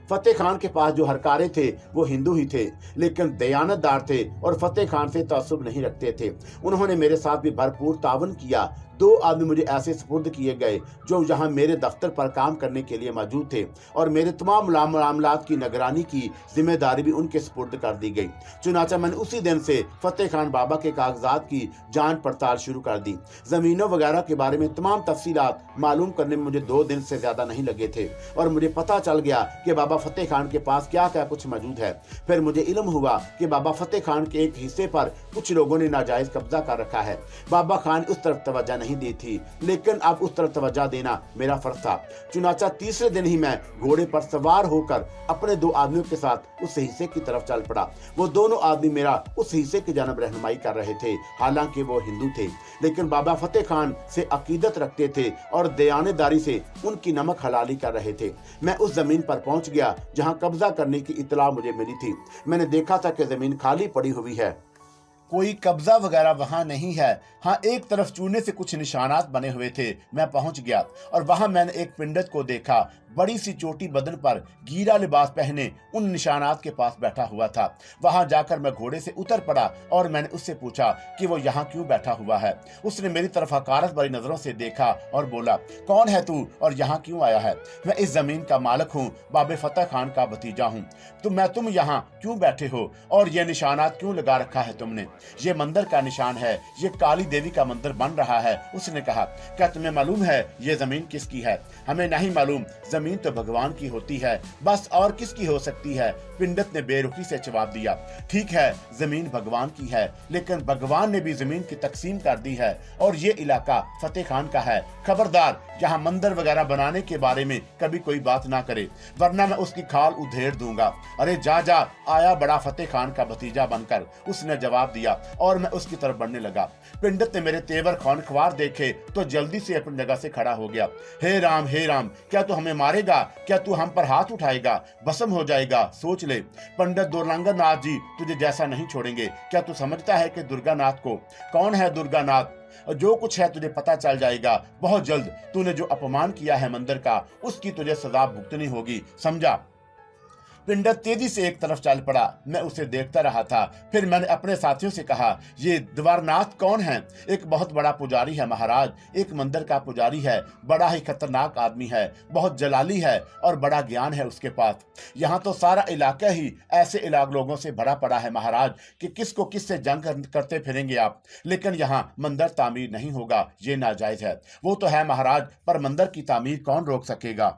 फतेह खान के पास जो हरकारे थे वो हिंदू ही थे, लेकिन दयानतदार थे और फतेह खान से तअस्सुब नहीं रखते थे। उन्होंने मेरे साथ भी भरपूर तावन किया। 2 आदमी मुझे ऐसे सुपुर्द किए गए जो यहाँ मेरे दफ्तर पर काम करने के लिए मौजूद थे और मेरे तमाम मामलात की निगरानी की जिम्मेदारी भी उनके सुपुर्द कर दी गई। चुनाचा मैंने उसी दिन से फतेह खान बाबा के कागजात की जांच पड़ताल शुरू कर दी। जमीनों वगैरह के बारे में तमाम तफसीलात मालूम करने में मुझे 2 दिन से ज्यादा नहीं लगे थे और मुझे पता चल गया कि बाबा फतेह खान के पास क्या क्या कुछ मौजूद है। फिर मुझे इल्म हुआ कि बाबा फतेह खान के एक हिस्से पर कुछ लोगों ने नाजायज कब्जा कर रखा है। बाबा खान उस तरफ तवज्जो नहीं दी थी, लेकिन अब उस तरफ तवज्जो देना मेरा फर्ज था। चुनाचा तीसरे दिन ही मैं घोड़े पर सवार होकर अपने 2 आदमियों के साथ उस हिस्से की तरफ चल पड़ा। वो दोनों आदमी मेरा उस हिस्से की जानब रहनुमाई कर रहे थे। हालांकि वो हिंदू थे, लेकिन बाबा फतेह खान से अकीदत रखते थे और दयानतदारी से उनकी नमक हलाली कर रहे थे। मैं उस जमीन पर पहुंच गया जहां कब्जा करने की इतला मुझे मिली थी। मैंने देखा था कि जमीन खाली पड़ी हुई है, कोई कब्जा वगैरह वहां नहीं है। हाँ, एक तरफ चूने से कुछ निशानात बने हुए थे। मैं पहुंच गया और वहां मैंने एक पंडित को देखा, बड़ी सी चोटी बदन पर गीरा लिबास पहने उन निशानात के पास बैठा हुआ था। वहां जाकर मैं घोड़े से उतर पड़ा और मैंने उससे पूछा कि वो यहाँ क्यों बैठा हुआ है। उसने मेरी तरफ हकारत भरी नजरों से देखा और बोला, कौन है तू और यहाँ क्यों आया है? मैं इस जमीन का मालिक हूँ, बाबे फतेह खान का भतीजा हूँ। तुम यहाँ क्यों बैठे हो और ये निशानात क्यों लगा रखा है तुमने? ये मंदिर का निशान है, ये काली देवी का मंदिर बन रहा है। उसने कहा, क्या तुम्हें मालूम है ये जमीन किसकी है? हमें नहीं मालूम, जमीन तो भगवान की होती है, बस और किसकी हो सकती है? पंडित ने बेरुखी से जवाब दिया, ठीक है जमीन भगवान की है, लेकिन भगवान ने भी जमीन की तकसीम कर दी है और ये इलाका फतेह खान का है। खबरदार यहाँ मंदिर वगैरह बनाने के बारे में कभी कोई बात ना करे, वरना मैं उसकी खाल उधेड़ दूंगा। अरे जा जा, आया बड़ा फतेह खान का भतीजा बनकर, उसने जवाब दिया और मैं उसकी तरफ बढ़ने लगा। पंडित ने मेरे तेवर खानख्वार देखे तो जल्दी से अपनी जगह से खड़ा हो गया। हे राम, क्या तू हमें मारेगा? क्या तू हम पर हाथ उठाएगा? भस्म हो जाएगा, सोच ले। पंडित दुर्गानाथ जी तुझे जैसा नहीं छोड़ेंगे। क्या तू समझता है कि दुर्गानाथ को? कौन है दुर्गानाथ? जो कुछ है तुझे पता चल जाएगा बहुत जल्द। तूने जो अपमान किया है मंदिर का, उसकी तुझे सजा भुगतनी होगी, समझा? पिंडत तेजी से एक तरफ चल पड़ा। मैं उसे देखता रहा था। फिर मैंने अपने साथियों से कहा, ये द्वारनाथ कौन है? एक बहुत बड़ा पुजारी है महाराज, एक मंदिर का पुजारी है, बड़ा ही खतरनाक आदमी है, बहुत जलाली है और बड़ा ज्ञान है उसके पास। यहाँ तो सारा इलाका ही ऐसे लोगों से भरा पड़ा है महाराज कि किसको किससे जंग करते फिरेंगे आप। लेकिन यहाँ मंदिर तामीर नहीं होगा, ये नाजायज है। वो तो है महाराज, पर मंदिर की तामीर कौन रोक सकेगा?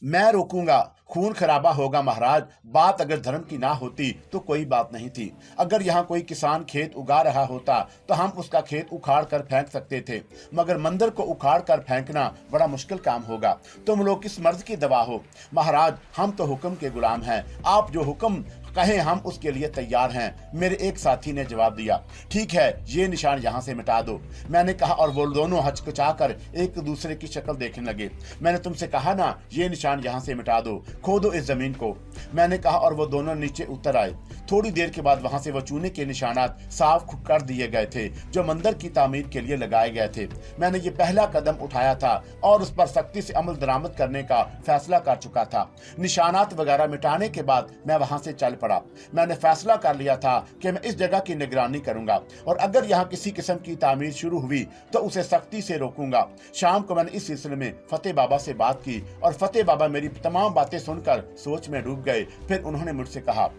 मैं रोकूंगा, खून खराबा होगा महाराज। बात अगर धर्म की ना होती तो कोई बात नहीं थी। अगर यहाँ कोई किसान खेत उगा रहा होता तो हम उसका खेत उखाड़ कर फेंक सकते थे, मगर मंदिर को उखाड़ कर फेंकना बड़ा मुश्किल काम होगा। तुम लोग किस मर्ज की दवा हो महाराज, हम तो हुक्म के गुलाम हैं, आप जो हुक्म कहें हम उसके लिए तैयार हैं। मेरे एक साथी ने जवाब दिया, ठीक है, ये निशान यहाँ से मिटा दो। मैंने कहा, और वो दोनों हचकिचाकर एक दूसरे की शक्ल देखने लगे। मैंने तुमसे कहा ना, ये निशान यहाँ से मिटा दो, खोदो इस जमीन को, मैंने कहा, और वो दोनों नीचे उतर आए। थोड़ी देर के बाद वहां से वो चूने के निशानात साफ कर दिए गए थे जो मंदिर की तामीर के लिए लगाए गए थे। मैंने ये पहला कदम उठाया था और उस पर सख्ती से अमल दरामद करने का फैसला कर चुका था। निशानात वगैरह मिटाने के बाद मैं वहां से चल पड़ा। मैंने फैसला कर लिया था कि मैं इस जगह की निगरानी करूंगा और अगर यहाँ किसी किस्म की तामीर शुरू हुई तो उसे सख्ती से रोकूंगा। शाम को मैंने इस सिलसिले में फतेह बाबा से बात की और फतेह बाबा मेरी तमाम बातें सुनकर सोच में डूब गए। फिर उन्होंने मुझसे कहा,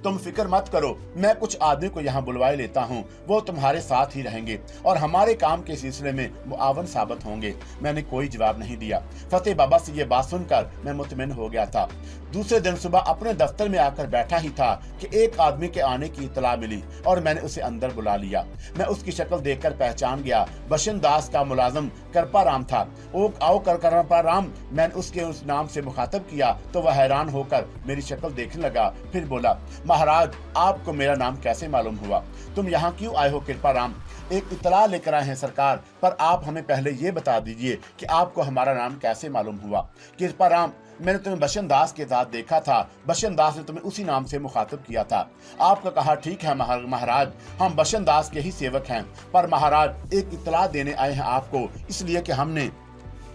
तुम फिक्र मत करो, मैं कुछ आदमी को यहाँ बुलवाए लेता हूँ, वो तुम्हारे साथ ही रहेंगे और हमारे काम के सिलसिले में मुआवन साबित होंगे। मैंने कोई जवाब नहीं दिया। फतेह बाबा से ये बात सुनकर मैं मुतमिन हो गया था। दूसरे दिन सुबह अपने दफ्तर में आकर बैठा ही था कि एक आदमी के आने की इतला मिली और मैंने उसे अंदर बुला लिया। मैं उसकी शक्ल देखकर पहचान गया, बशन दास का मुलाजिम करपा राम था। ओ आओ करपा राम, मैंने उसके उस नाम से मुखातब किया तो वह हैरान होकर मेरी शक्ल देखने लगा। फिर बोला, महाराज, आपको मेरा नाम कैसे मालूम हुआ? तुम यहाँ क्यों आए हो कृपा राम? एक इतला लेकर आए हैं सरकार, पर आप हमें पहले ये बता दीजिए कि आपको हमारा नाम कैसे मालूम हुआ? कृपा राम, मैंने तुम्हें बशन दास के साथ देखा था, बशन दास ने तुम्हें उसी नाम से मुखातब किया था। आपका कहा ठीक है महाराज, हम बशन दास के ही सेवक हैं, पर महाराज एक इतला देने आए हैं आपको, इसलिए कि हमने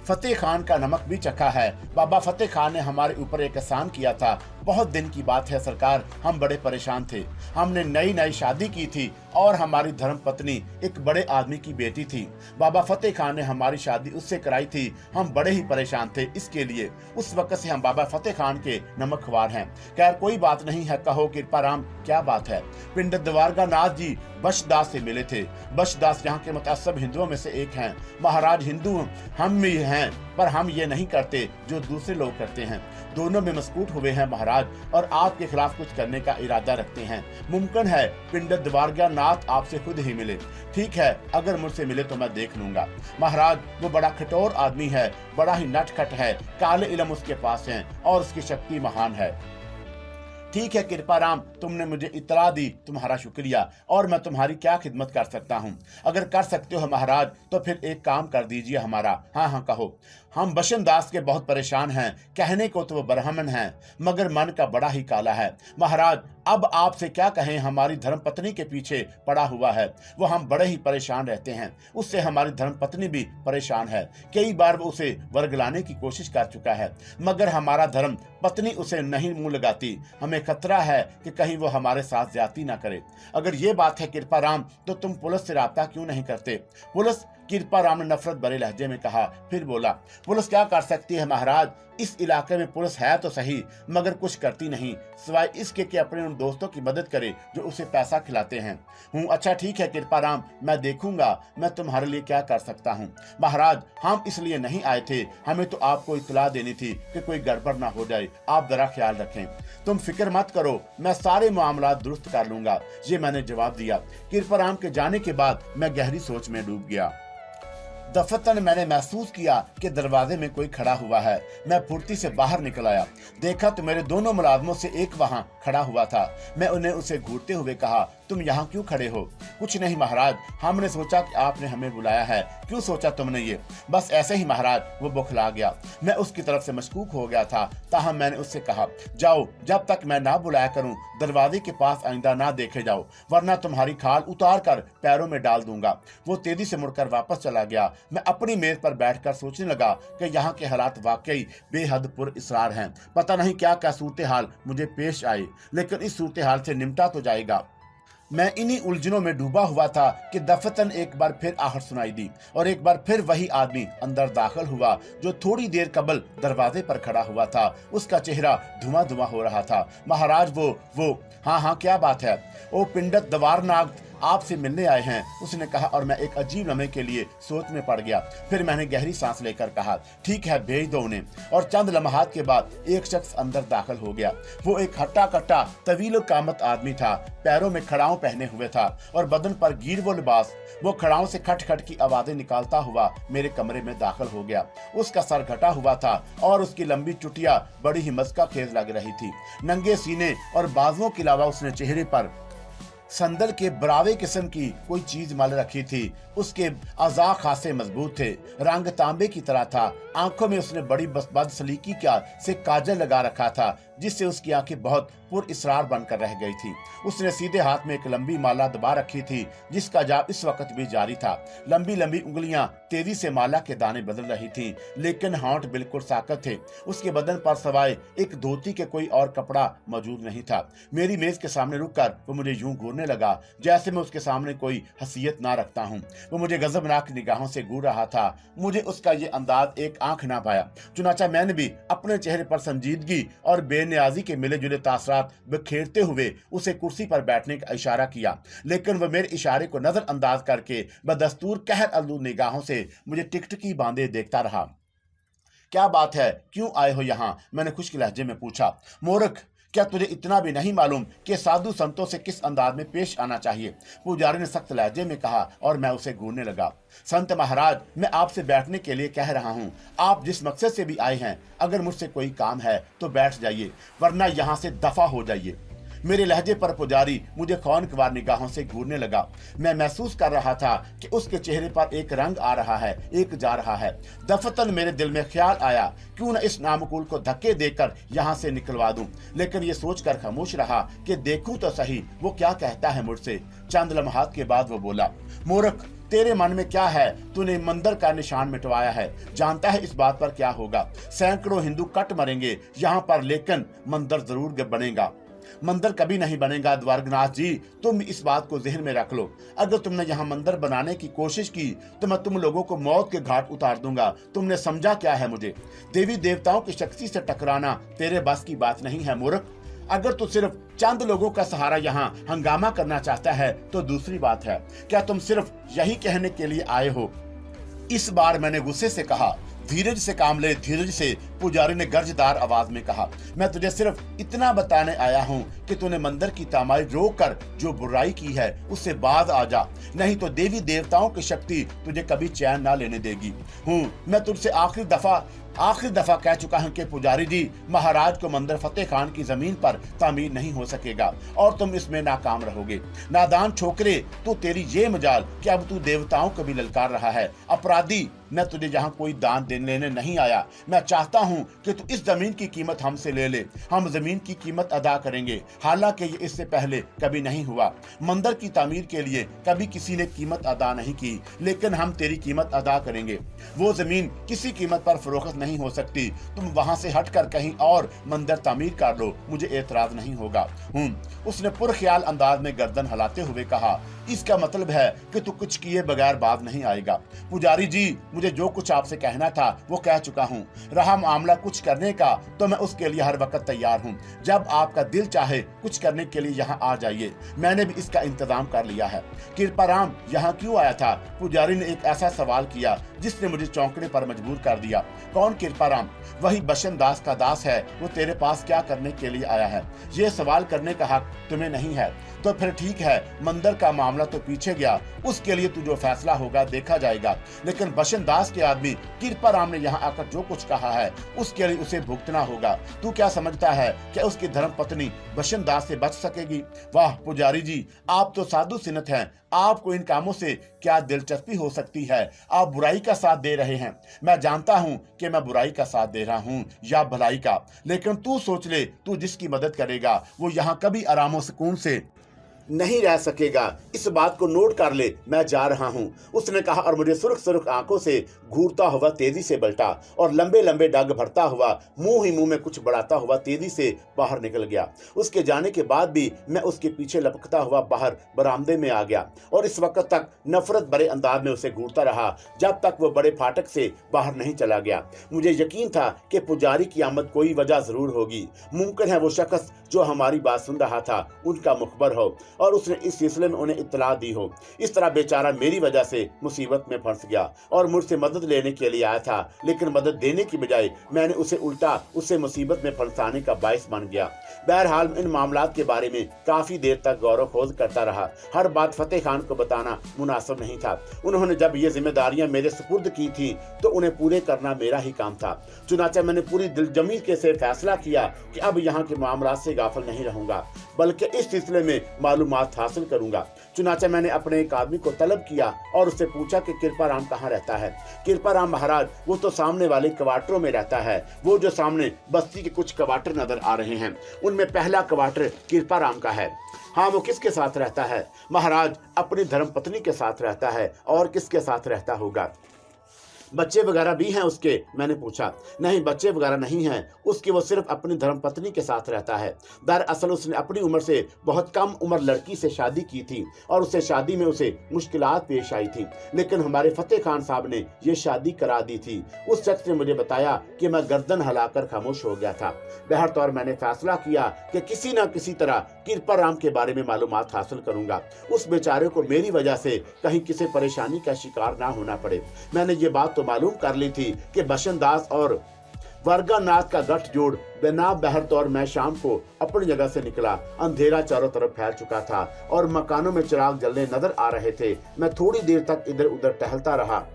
फतेह खान का नमक भी चखा है। बाबा फतेह खान ने हमारे ऊपर एक एहसान किया था। बहुत दिन की बात है सरकार, हम बड़े परेशान थे। हमने नई शादी की थी और हमारी धर्म पत्नी एक बड़े आदमी की बेटी थी। बाबा फतेह खान ने हमारी शादी उससे कराई थी। हम बड़े ही परेशान थे इसके लिए। उस वक्त से हम बाबा फतेह खान के नमकख्वार हैं। खैर कोई बात नहीं है, कहो कृपा राम क्या बात है? पंडित द्वारका नाथ जी बशदास से मिले थे। बशदास यहाँ के मुतअस्सब हिंदुओं में से एक हैं। महाराज, हिंदू हम भी हैं, पर हम ये नहीं करते जो दूसरे लोग करते हैं। दोनों में मस्कूट हुए हैं महाराज और आपके खिलाफ कुछ करने का इरादा रखते हैं। मुमकिन है पंडित द्वारका नाथ आपसे खुद ही मिले। ठीक है, अगर मुझसे मिले तो मैं देख लूंगा। महाराज, वो बड़ा खटोर आदमी है, बड़ा ही नटखट है, काले इल्म उसके पास हैं और उसकी शक्ति महान है। ठीक है कृपा राम, तुमने मुझे इतला दी, तुम्हारा शुक्रिया। और मैं तुम्हारी क्या खिदमत कर सकता हूँ? अगर कर सकते हो महाराज तो फिर एक काम कर दीजिए हमारा। हाँ हाँ कहो। हम बशन दास के बहुत परेशान हैं। कहने को तो वो ब्राह्मण हैं, मगर मन का बड़ा ही काला है। महाराज, अब आपसे क्या कहें, हमारी धर्मपत्नी के पीछे पड़ा हुआ है। वो हम बड़े ही परेशान रहते हैं। उससे हमारी धर्मपत्नी भी परेशान है। कई बार वो उसे वर्गलाने की कोशिश कर चुका है, मगर हमारा धर्म पत्नी उसे नहीं मुंह लगाती। हमें खतरा है कि कहीं वो हमारे साथ ज्यादती ना करे। अगर ये बात है कृपा राम, तो तुम पुलिस से राब्ता क्यों नहीं करते? पुलिस? कृपा राम ने नफरत भरे लहजे में कहा। फिर बोला, पुलिस क्या कर सकती है महाराज? इस इलाके में पुलिस है तो सही, मगर कुछ करती नहीं, सिवाय इसके कि अपने उन दोस्तों की मदद करे जो उसे पैसा खिलाते हैं। अच्छा ठीक है कृपा राम, मैं देखूंगा मैं तुम्हारे लिए क्या कर सकता हूँ। महाराज, हम इसलिए नहीं आए थे, हमें तो आपको इत्तला देनी थी कि कोई गड़बड़ ना हो जाए। आप जरा ख्याल रखें। तुम फिक्र मत करो, मैं सारे मामला दुरुस्त कर लूंगा, ये मैंने जवाब दिया। कृपा राम के जाने के बाद मैं गहरी सोच में डूब गया। दफतन मैंने महसूस किया कि दरवाजे में कोई खड़ा हुआ है। मैं फुर्ती से बाहर निकल आया। देखा तो मेरे दोनों मुलाजमों से एक वहां खड़ा हुआ था। मैं उन्हें उसे घूरते हुए कहा, तुम यहाँ क्यों खड़े हो? कुछ नहीं महाराज, हमने सोचा कि आपने हमें बुलाया है। क्यों सोचा तुमने ये? बस ऐसे ही महाराज। वो बौखला गया। मैं उसकी तरफ से मशकूक हो गया था। ताहम मैंने उससे कहा, जाओ, जब तक मैं ना बुलाया करूं दरवाजे के पास आइंदा ना देखे जाओ, वरना तुम्हारी खाल उतार कर पैरों में डाल दूंगा। वो तेजी से मुड़कर वापस चला गया। मैं अपनी मेज पर बैठकर सोचने लगा कि यहाँ के हालात वाकई बेहद पुरअसरार हैं। पता नहीं क्या क्या सूरत हाल मुझे पेश आए, लेकिन इस सूरत हाल से निपटा तो जाएगा। मैं इन्हीं उलझनों में डूबा हुआ था कि दफतन एक बार फिर आहट सुनाई दी और एक बार फिर वही आदमी अंदर दाखिल हुआ जो थोड़ी देर कबल दरवाजे पर खड़ा हुआ था। उसका चेहरा धुआं धुआं हो रहा था। महाराज, वो हाँ हाँ क्या बात है? ओ पंडित द्वारनाथ आपसे मिलने आए हैं, उसने कहा, और मैं एक अजीब लम्हे के लिए सोच में पड़ गया। फिर मैंने गहरी सांस लेकर कहा, ठीक है, भेज दो उन्हें। और चंद लम्हात के बाद एक शख्स अंदर दाखिल हो गया। वो एक हट्टा कट्टा तवील कामत आदमी था, पैरों में खड़ाऊ पहने हुए था और बदन पर गीर वो लिबास। वो खड़ाऊ से खट खट की आवाजें निकालता हुआ मेरे कमरे में दाखिल हो गया। उसका सर घटा हुआ था और उसकी लंबी चुटिया बड़ी ही मस्का खेज लग रही थी। नंगे सीने और बाजुओं के अलावा उसने चेहरे पर संदल के बरावे किस्म की कोई चीज मल रखी थी। उसके अज़ा खासे मजबूत थे, रंग तांबे की तरह था। आंखों में उसने बड़ी बदसलीकी से काजल लगा रखा था, जिससे उसकी आंखें बहुत पुरइसरार बनकर रह गई थी। उसने सीधे हाथ में एक लंबी माला दबा रखी थी, जिसका जाप इस वक्त भी जारी था। लंबी लंबी उंगलियां तेजी से माला के दाने बदल रही थीं, लेकिन होंठ बिल्कुल साकत थे। उसके बदन पर सवाए एक धोती के कोई और कपड़ा मौजूद नहीं था। मेरी मेज के सामने रुककर वो मुझे यूं घूरने लगा जैसे मैं उसके सामने कोई हसीयत ना रखता हूँ। वो मुझे गजबनाक निगाहों से घूर रहा था। मुझे उसका ये अंदाज एक आंख ना पाया। चुनाचा मैंने भी अपने चेहरे पर संजीदगी और बेनियाजी के मिले जुले तासरात बिखेरते हुए उसे कुर्सी पर बैठने का इशारा किया, लेकिन वह मेरे इशारे को नजरअंदाज करके बदस्तूर कहर आलूद निगाहों से मुझे टिकटिकी बांधे देखता रहा। क्या बात है, क्यों आए हो यहाँ? मैंने खुश्क लहजे में पूछा। मूर्ख, क्या तुझे इतना भी नहीं मालूम कि साधु संतों से किस अंदाज में पेश आना चाहिए? पुजारी ने सख्त लहजे में कहा और मैं उसे घूरने लगा। संत महाराज, मैं आपसे बैठने के लिए कह रहा हूँ। आप जिस मकसद से भी आए हैं, अगर मुझसे कोई काम है तो बैठ जाइए, वरना यहाँ से दफा हो जाइए। मेरे लहजे पर पुजारी मुझे खौनख्वार निगाहों से घूरने लगा। मैं महसूस कर रहा था कि उसके चेहरे पर एक रंग आ रहा है, एक जा रहा है। दफतन मेरे दिल में ख्याल आया, क्यों न इस नामकुल को धक्के देकर यहाँ से निकलवा दूं, लेकिन ये सोचकर खामोश रहा कि देखूं तो सही वो क्या कहता है मुझसे। चंद लम्हात के बाद वो बोला, मूर्ख, तेरे मन में क्या है? तूने मंदिर का निशान मिटवाया है, जानता है इस बात पर क्या होगा? सैकड़ों हिंदू कट मरेंगे यहाँ पर, लेकिन मंदिर जरूर बनेगा। मंदिर कभी नहीं बनेगा द्वारकनाथ जी, तुम इस बात को जहन में रख लो। अगर तुमने यहाँ मंदिर बनाने की कोशिश की तो मैं तुम लोगों को मौत के घाट उतार दूंगा। तुमने समझा क्या है मुझे? देवी देवताओं की शक्ति से टकराना तेरे बस की बात नहीं है मूर्ख। अगर तू सिर्फ चंद लोगों का सहारा यहाँ हंगामा करना चाहता है तो दूसरी बात है। क्या तुम सिर्फ यही कहने के लिए आए हो? इस बार मैंने गुस्से से कहा। धीरज से काम ले, धीरज से, पुजारी ने गर्जदार आवाज में कहा। मैं तुझे सिर्फ इतना बताने आया हूँ कि तूने मंदिर की तामीर रोक कर जो बुराई की है उससे बाज आ जा, नहीं तो देवी देवताओं की शक्ति तुझे कभी चैन ना लेने देगी। मैं तुझसे आखिरी दफा कह चुका हूं कि पुजारी जी, महाराज को मंदिर फतेह खान की जमीन पर तामीर नहीं हो सकेगा और तुम इसमें नाकाम रहोगे। नादान छोकरे, तो तेरी ये मजाल कि अब तू देवताओं को भी ललकार रहा है। अपराधी, मैं तुझे यहाँ कोई दान लेने नहीं आया। मैं चाहता हूँ कि तू इस जमीन की कीमत हमसे ले ले। हम जमीन की कीमत अदा करेंगे, हालांकि ये इससे पहले कभी नहीं हुआ। मंदिर की तामीर के लिए कभी किसी ने कीमत अदा नहीं की, लेकिन हम तेरी कीमत अदा करेंगे। वो जमीन किसी कीमत पर फरोख्त नहीं हो सकती। तुम वहां से हटकर कहीं और मंदिर तामीर कर लो, मुझे एतराज नहीं होगा। उसने पुरख्याल अंदाज में गर्दन हिलाते हुए कहा, इसका मतलब है कि तू कुछ किए बगैर बात नहीं आएगा। पुजारी जी, मुझे जो कुछ आपसे कहना था वो कह चुका हूँ। रहा मामला कुछ करने का तो मैं उसके लिए हर वक्त तैयार हूँ। जब आपका दिल चाहे कुछ करने के लिए यहाँ आ जाइए। मैंने भी इसका इंतजाम कर लिया है। कृपाराम यहाँ क्यों आया था? पुजारी ने एक ऐसा सवाल किया जिसने मुझे चौंकने पर मजबूर कर दिया। कौन कृपाराम? वही बशन दास का दास है। वो तेरे पास क्या करने के लिए आया है? ये सवाल करने का हक तुम्हें नहीं है। तो फिर ठीक है, मंदिर का मामला तो पीछे गया, उसके लिए तू जो फैसला होगा देखा जाएगा। लेकिन बशन दास के आदमी कृपाराम ने यहाँ आकर जो कुछ कहा है उसके लिए उसे भुगतना होगा। तू क्या समझता है कि उसकी धर्म पत्नी बशन दास से बच सकेगी? वाह पुजारी जी, आप तो साधु सिनत हैं। आपको इन कामों से क्या दिलचस्पी हो सकती है? आप बुराई का साथ दे रहे हैं। मैं जानता हूं कि मैं बुराई का साथ दे रहा हूं या भलाई का, लेकिन तू सोच ले, तू जिसकी मदद करेगा वो यहां कभी आराम और सुकून से नहीं रह सकेगा। इस बात को नोट कर ले, मैं जा रहा हूँ, उसने कहा और मुझे सुर्ख सुर्ख आंखों से घूरता हुआ तेजी से पलटा और लंबे लंबे डग भरता हुआ मुंह ही मुंह में कुछ बढ़ाता हुआ तेजी से बाहर निकल गया। उसके जाने के बाद भी मैं उसके पीछे लपकता हुआ बाहर बरामदे में आ गया और इस वक्त तक नफरत भरे अंदाज में उसे घूरता रहा जब तक वो बड़े फाटक से बाहर नहीं चला गया। मुझे यकीन था कि पुजारी की आमद कोई वजह जरूर होगी। मुमकिन है वो शख्स जो हमारी बात सुन रहा था उनका मुखबर हो। और उसने इस सिलसिले में उन्हें इत्तला दी हो। इस तरह बेचारा मेरी वजह से मुसीबत में फंस गया और मुझसे मदद लेने के लिए आया था, लेकिन मदद देने की बजाय मैंने उसे उल्टा उससे मुसीबत में फंसाने का बाइस बन गया। बहरहाल इन मामलात के बारे में काफी देर तक गौर खोज करता रहा। हर बात फतेह खान को बताना मुनासिब नहीं था। उन्होंने जब ये जिम्मेदारियां मेरे सुपुर्द की थी तो उन्हें पूरे करना मेरा ही काम था। चुनाचे मैंने पूरी दिलजमी के से फैसला किया कि अब यहाँ के मामलात से गाफिल नहीं रहूंगा, बल्कि इस सिलसिले में मालूमात हासिल करूंगा। चुनाचे मैंने अपने एक आदमी को तलब किया और उससे पूछा कि कृपाराम कहाँ रहता है। कृपाराम महाराज, वो तो सामने वाले क्वार्टरों में रहता है। वो जो सामने बस्ती के कुछ क्वार्टर नजर आ रहे हैं, उनमें पहला क्वार्टर कृपाराम का है। हाँ, वो किसके साथ रहता है? महाराज, अपनी धर्मपत्नी के साथ रहता है। और किसके साथ रहता होगा? बच्चे वगैरह भी हैं उसके? मैंने पूछा। नहीं, बच्चे वगैरह नहीं हैं उसके, वो सिर्फ अपनी धर्मपत्नी के साथ रहता है। दरअसल उसने अपनी उम्र से बहुत कम उम्र लड़की से शादी की थी और उससे शादी में उसे मुश्किलात पेश आई थी, लेकिन हमारे फतेह खान साहब ने ये शादी करा दी थी। उस शख्स ने मुझे बताया कि मैं गर्दन हिलाकर खामोश हो गया था। बहरतौर मैंने फैसला किया कि किसी न किसी तरह कृपाराम के बारे में मालूमात हासिल करूंगा। उस बेचारे को मेरी वजह से कहीं किसी परेशानी का शिकार ना होना पड़े। मैंने ये बात तो मालूम कर ली थी कि बशनदास और वर्गानाथ का गठजोड़ बेनाब। बहरतौर मैं शाम को अपनी जगह से निकला। अंधेरा चारों तरफ फैल चुका था और मकानों में चिराग जलने नजर आ रहे थे। मैं थोड़ी देर तक इधर उधर टहलता रहा।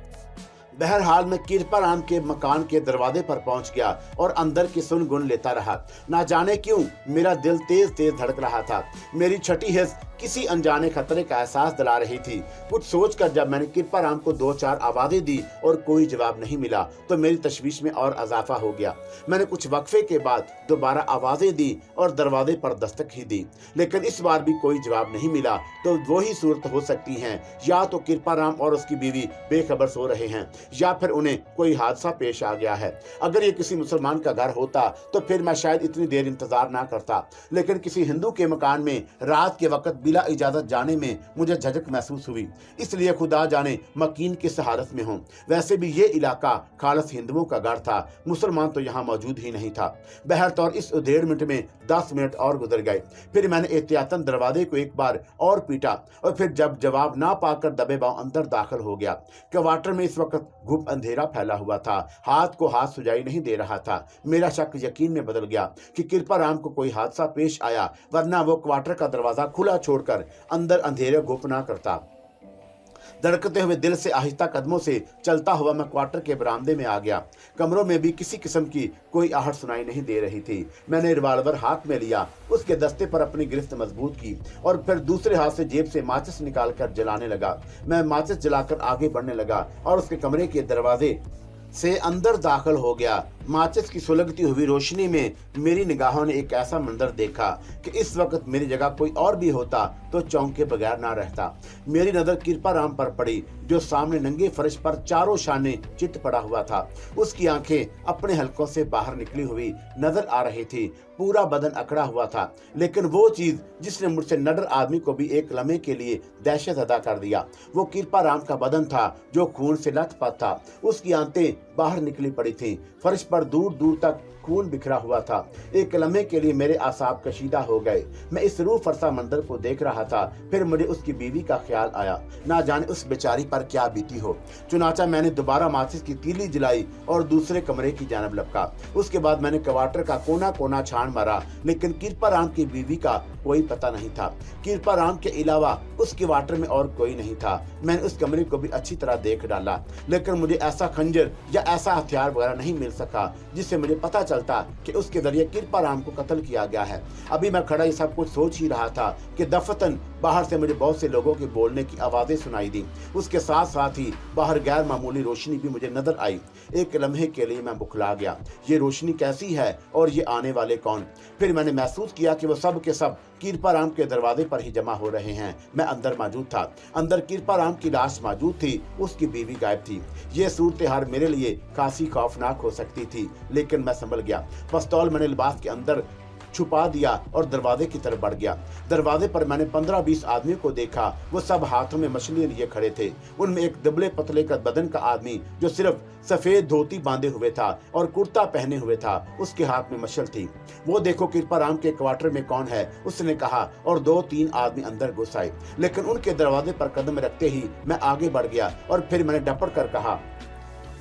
बहरहाल मैं कृपाराम के मकान के दरवाजे पर पहुंच गया और अंदर की सुन गुन लेता रहा। ना जाने क्यों मेरा दिल तेज तेज धड़क रहा था। मेरी छठी हिस्स किसी अनजाने खतरे का एहसास दिला रही थी। कुछ सोचकर जब मैंने कृपाराम को 2-4 आवाजें दी और कोई जवाब नहीं मिला तो मेरी तशवीश में और इजाफा हो गया। मैंने कुछ वक्फे के बाद दोबारा आवाजें दी और दरवाजे पर दस्तक ही दी, लेकिन इस बार भी कोई जवाब नहीं मिला। तो वही सूरत हो सकती है, या तो कृपाराम और उसकी बीवी बेखबर सो रहे हैं या फिर उन्हें कोई हादसा पेश आ गया है। अगर ये किसी मुसलमान का घर होता तो फिर मैं शायद इतनी देर इंतजार ना करता, लेकिन किसी हिंदू के मकान में रात के वक्त बिला इजाजत जाने में मुझे झिझक महसूस हुई। इसलिए खुदा जाने मकीन किस हालत में हूँ। वैसे भी ये इलाका खालस हिंदुओं का घर था, मुसलमान तो यहाँ मौजूद ही नहीं था। बहरतौर इस 1.5 मिनट में 10 मिनट और गुजर गए। फिर मैंने एहतियातन दरवाजे को एक बार और पीटा और फिर जब जवाब ना पाकर दबे पांव अंदर दाखिल हो गया। क्वार्टर में इस वक्त घुप अंधेरा फैला हुआ था। हाथ को हाथ सुझाई नहीं दे रहा था। मेरा शक यकीन में बदल गया कि कृपाराम को कोई हादसा पेश आया, वरना वो क्वार्टर का दरवाजा खुला छोड़कर अंदर अंधेरे घुप ना करता। धड़कते हुए दिल से आहिस्ता कदमों से चलता हुआ मैं क्वार्टर के बरामदे में आ गया। कमरों में भी किसी किस्म की कोई आहट सुनाई नहीं दे रही थी। मैंने रिवाल्वर हाथ में लिया, उसके दस्ते पर अपनी गिरफ्त मजबूत की और फिर दूसरे हाथ से जेब से माचिस निकालकर जलाने लगा। मैं माचिस जलाकर आगे बढ़ने लगा और उसके कमरे के दरवाजे से अंदर दाखिल हो गया। माचिस की सुलगती हुई रोशनी में मेरी निगाहों ने एक ऐसा मंजर देखा कि इस वक्त मेरी जगह कोई और भी होता तो चौंके बगैर ना रहता। मेरी नजर कृपाराम पर पड़ी, जो सामने नंगे फर्श पर चारों शाने चित पड़ा हुआ था। उसकी आंखें अपने हलकों से बाहर निकली हुई नजर आ रही थी। पूरा बदन अकड़ा हुआ था, लेकिन वो चीज जिसने मुझसे नडर आदमी को भी एक लम्हे के लिए दहशत अदा कर दिया, वो कृपाराम का बदन था जो खून से लथपथ था। उसकी आंतें बाहर निकली पड़ी थी। फर्श पर दूर दूर तक खून बिखरा हुआ था। एक लम्हे के लिए मेरे आसाब कशीदा हो गए। मैं इस रूह फरसा मंजर को देख रहा था। फिर मुझे उसकी बीवी का ख्याल आया, ना जाने उस बेचारी पर क्या बीती हो। चुनाचा मैंने दोबारा माचिस की तीली जलाई और दूसरे कमरे की जानब लपका। उसके बाद मैंने क्वार्टर का कोना कोना छान मारा, लेकिन कृपाराम की बीवी का कोई पता नहीं था। कृपाराम के अलावा उस क्वार्टर में और कोई नहीं था। मैंने उस कमरे को भी अच्छी तरह देख डाला, लेकिन मुझे ऐसा खंजर या ऐसा हथियार वगैरह नहीं मिल सका जिससे मुझे पता चलता कि उसके जरिए कृपाराम को कत्ल किया गया है। अभी मैं खड़ा ये सब कुछ सोच ही रहा था कि दफतन बाहर से मुझे बहुत से लोगों के बोलने की आवाजें सुनाई दी। उसके साथ साथ ही बाहर गैर मामूली रोशनी भी मुझे नजर आई। एक लम्हे के लिए मैं बुखला गया, ये रोशनी कैसी है और ये आने वाले कौन? फिर मैंने महसूस किया कि वो सब के सब कृपाराम के दरवाजे पर ही जमा हो रहे हैं। मैं अंदर मौजूद था। अंदर कृपाराम की लाश मौजूद थी, उसकी बीवी गायब थी। ये सूरत हाल मेरे लिए काफी खौफनाक हो सकती थी, लेकिन मैं संभल गया। पिस्तौल मैंने लिबास के अंदर छुपा दिया और दरवाजे की तरफ बढ़ गया। दरवाजे पर मैंने 15-20 आदमियों को देखा। वो सब हाथों में मछलियां लिए खड़े थे। उनमें एक दुबले पतले का बदन का आदमी जो सिर्फ सफेद धोती बांधे हुए था और कुर्ता पहने हुए था, उसके हाथ में मशल थी। वो देखो कृपाराम के क्वार्टर में कौन है, उसने कहा, और 2-3 आदमी अंदर घुस आए। लेकिन उनके दरवाजे पर कदम रखते ही मैं आगे बढ़ गया और फिर मैंने डपड़ कर कहा,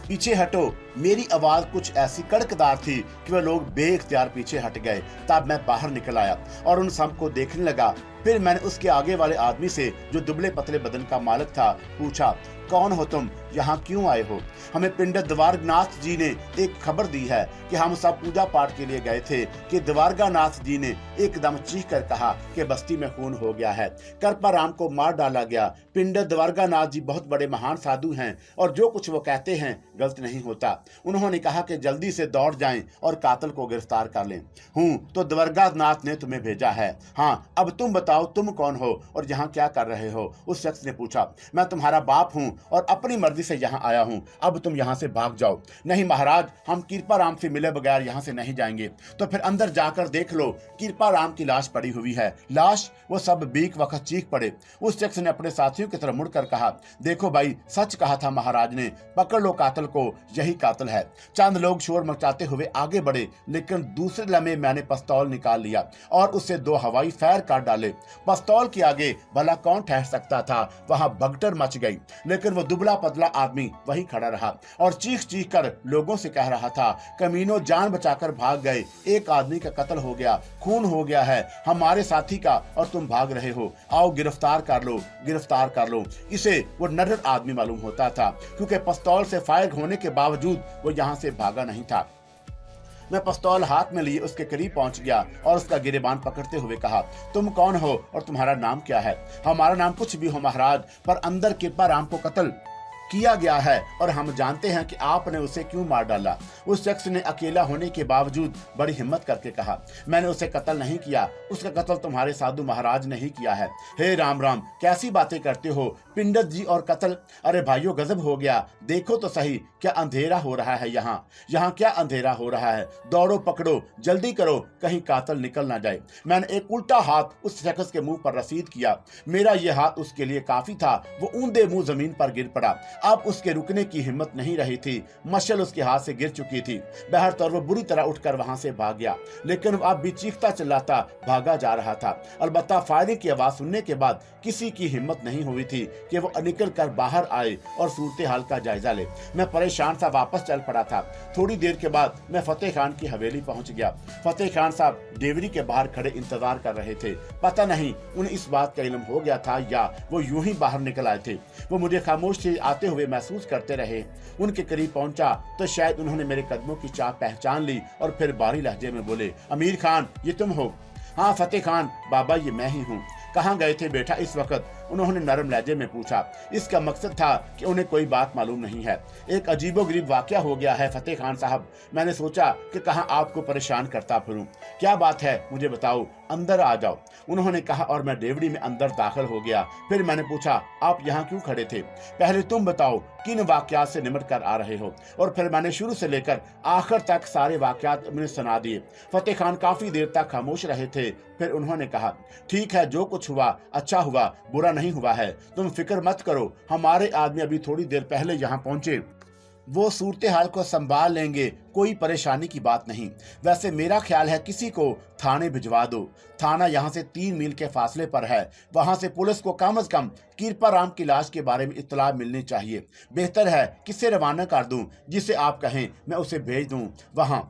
पीछे हटो। मेरी आवाज कुछ ऐसी कड़कदार थी कि वह लोग बेइख्तियार पीछे हट गए। तब मैं बाहर निकल आया और उन सबको देखने लगा। फिर मैंने उसके आगे वाले आदमी से, जो दुबले पतले बदन का मालिक था, पूछा, कौन हो तुम, यहाँ क्यों आए हो? हमें पंडित द्वारकानाथ जी ने एक खबर दी है कि हम सब पूजा पाठ के लिए गए थे कि द्वारकानाथ जी ने एकदम चीख कर कहा कि बस्ती में खून हो गया है, कृपाराम को मार डाला गया। पंडित द्वारकानाथ जी बहुत बड़े महान साधु हैं और जो कुछ वो कहते हैं गलत नहीं होता। उन्होंने कहा कि जल्दी से दौड़ जाएं और कातिल को गिरफ्तार कर लें। हूँ तो द्वारकानाथ ने तुम्हें भेजा है। हाँ, अब तुम बताओ तुम कौन हो और यहाँ क्या कर रहे हो? उस शख्स ने पूछा। मैं तुम्हारा बाप हूँ और अपनी मर्जी से यहाँ आया हूँ। अब तुम यहाँ से भाग जाओ। नहीं महाराज, हम कृपाराम से मिले बगैर यहाँ से नहीं जाएंगे। तो फिर अंदर जाकर देख लो, कृपाराम की लाश पड़ी हुई है। लाश? वो सब बीक वक्त चीख पड़े। उस शख्स ने अपने साथियों की तरफ मुड़कर कहा, देखो भाई, सच कहा था महाराज ने, पकड़ लो कातिल को, यही कातिल है। चंद लोग शोर मचाते हुए आगे बढ़े, लेकिन दूसरे लम्हे मैंने पिस्तौल निकाल लिया और उससे 2 हवाई फायर कर डाले। पिस्तौल के आगे भला कौन ठहर सकता था? वहां भगदड़ मच गई। लेकिन वो दुबला पतला आदमी वहीं खड़ा रहा और चीख चीख कर लोगों से कह रहा था, कमीनों, जान बचाकर भाग गए, एक आदमी का कत्ल हो गया, खून हो गया है हमारे साथी का और तुम भाग रहे हो। आओ गिरफ्तार कर लो, गिरफ्तार कर लो। इसे वो नडर आदमी मालूम होता था, क्योंकि पिस्तौल से फायर होने के बावजूद वो यहाँ से भागा नहीं था। मैं पिस्तौल हाथ में लिए उसके करीब पहुंच गया और उसका गिरेबान पकड़ते हुए कहा, तुम कौन हो और तुम्हारा नाम क्या है? हमारा नाम कुछ भी हो महाराज, पर अंदर कृपाराम को कत्ल किया गया है और हम जानते हैं कि आपने उसे क्यों मार डाला। उस शख्स ने अकेला होने के बावजूद बड़ी हिम्मत करके कहा, मैंने उसे कत्ल नहीं किया, उसका कत्ल तुम्हारे साधु महाराज ने ही किया है। हे राम राम, कैसी बातें करते हो? पंडित जी और कत्ल? अरे भाइयों, गजब हो गया। देखो तो सही, क्या अंधेरा हो रहा है यहाँ। यहाँ क्या अंधेरा हो रहा है? दौड़ो, पकड़ो, जल्दी करो, कहीं कातिल निकल ना जाए। मैंने एक उल्टा हाथ उस शख्स के मुंह पर रसीद किया। मेरा यह हाथ उसके लिए काफी था। वो ऊंधे मुंह जमीन पर गिर पड़ा। अब उसके रुकने की हिम्मत नहीं रही थी। मशल उसके हाथ से गिर चुकी थी। बहरतौर वो बुरी तरह उठकर वहां से भाग गया, लेकिन अब भी चीखता चिल्लाता भागा जा रहा था। अलबत्ता फायरिंग की आवाज सुनने के बाद किसी की हिम्मत नहीं हुई थी कि वो निकल कर बाहर आए और सूरत हाल का जायजा ले। मैं परेशान सा वापस चल पड़ा था। थोड़ी देर के बाद मैं फतेह खान की हवेली पहुंच गया। फतेह खान साहब डेवरी के बाहर खड़े इंतजार कर रहे थे। पता नहीं उन्हें इस बात का इल्म हो गया था या वो यूं ही बाहर निकल आए थे। वो मुझे खामोश से आते हुए महसूस करते रहे। उनके करीब पहुंचा तो शायद उन्होंने मेरे कदमों की चाल पहचान ली और फिर बारी लहजे में बोले, अमीर खान, ये तुम हो? हाँ फतेह खान बाबा, ये मैं ही हूँ। कहाँ गए थे बेटा इस वक्त? उन्होंने नरम लहजे में पूछा। इसका मकसद था कि उन्हें कोई बात मालूम नहीं है। एक अजीबोगरीब वाकया हो गया है फतेह खान साहब। मैंने सोचा कि कहाँ आपको परेशान करता फिरूं। क्या बात है मुझे बताओ, अंदर आ जाओ, उन्होंने कहा और मैं डेवड़ी में अंदर दाखिल हो गया। फिर मैंने पूछा, आप यहाँ क्यों खड़े थे? पहले तुम बताओ किन वाकयात से निमट कर आ रहे हो? और फिर मैंने शुरू से लेकर आखिर तक सारे वाकयात उन्हें सुना दिए। फतेह खान काफी देर तक खामोश रहे थे। फिर उन्होंने कहा, ठीक है, जो कुछ हुआ अच्छा हुआ, बुरा नहीं हुआ है। तुम फिक्र मत करो, हमारे आदमी अभी थोड़ी देर पहले यहाँ पहुंचे, वो सूरत हाल को संभाल लेंगे, कोई परेशानी की बात नहीं। वैसे मेरा ख्याल है किसी को थाने भिजवा दो। थाना यहाँ से 3 मील के फासले पर है। वहां से पुलिस को कम से कम कृपाराम की लाश के बारे में इत्तला मिलनी चाहिए। बेहतर है किसे रवाना कर दूं, जिसे आप कहें मैं उसे भेज दूं वहां।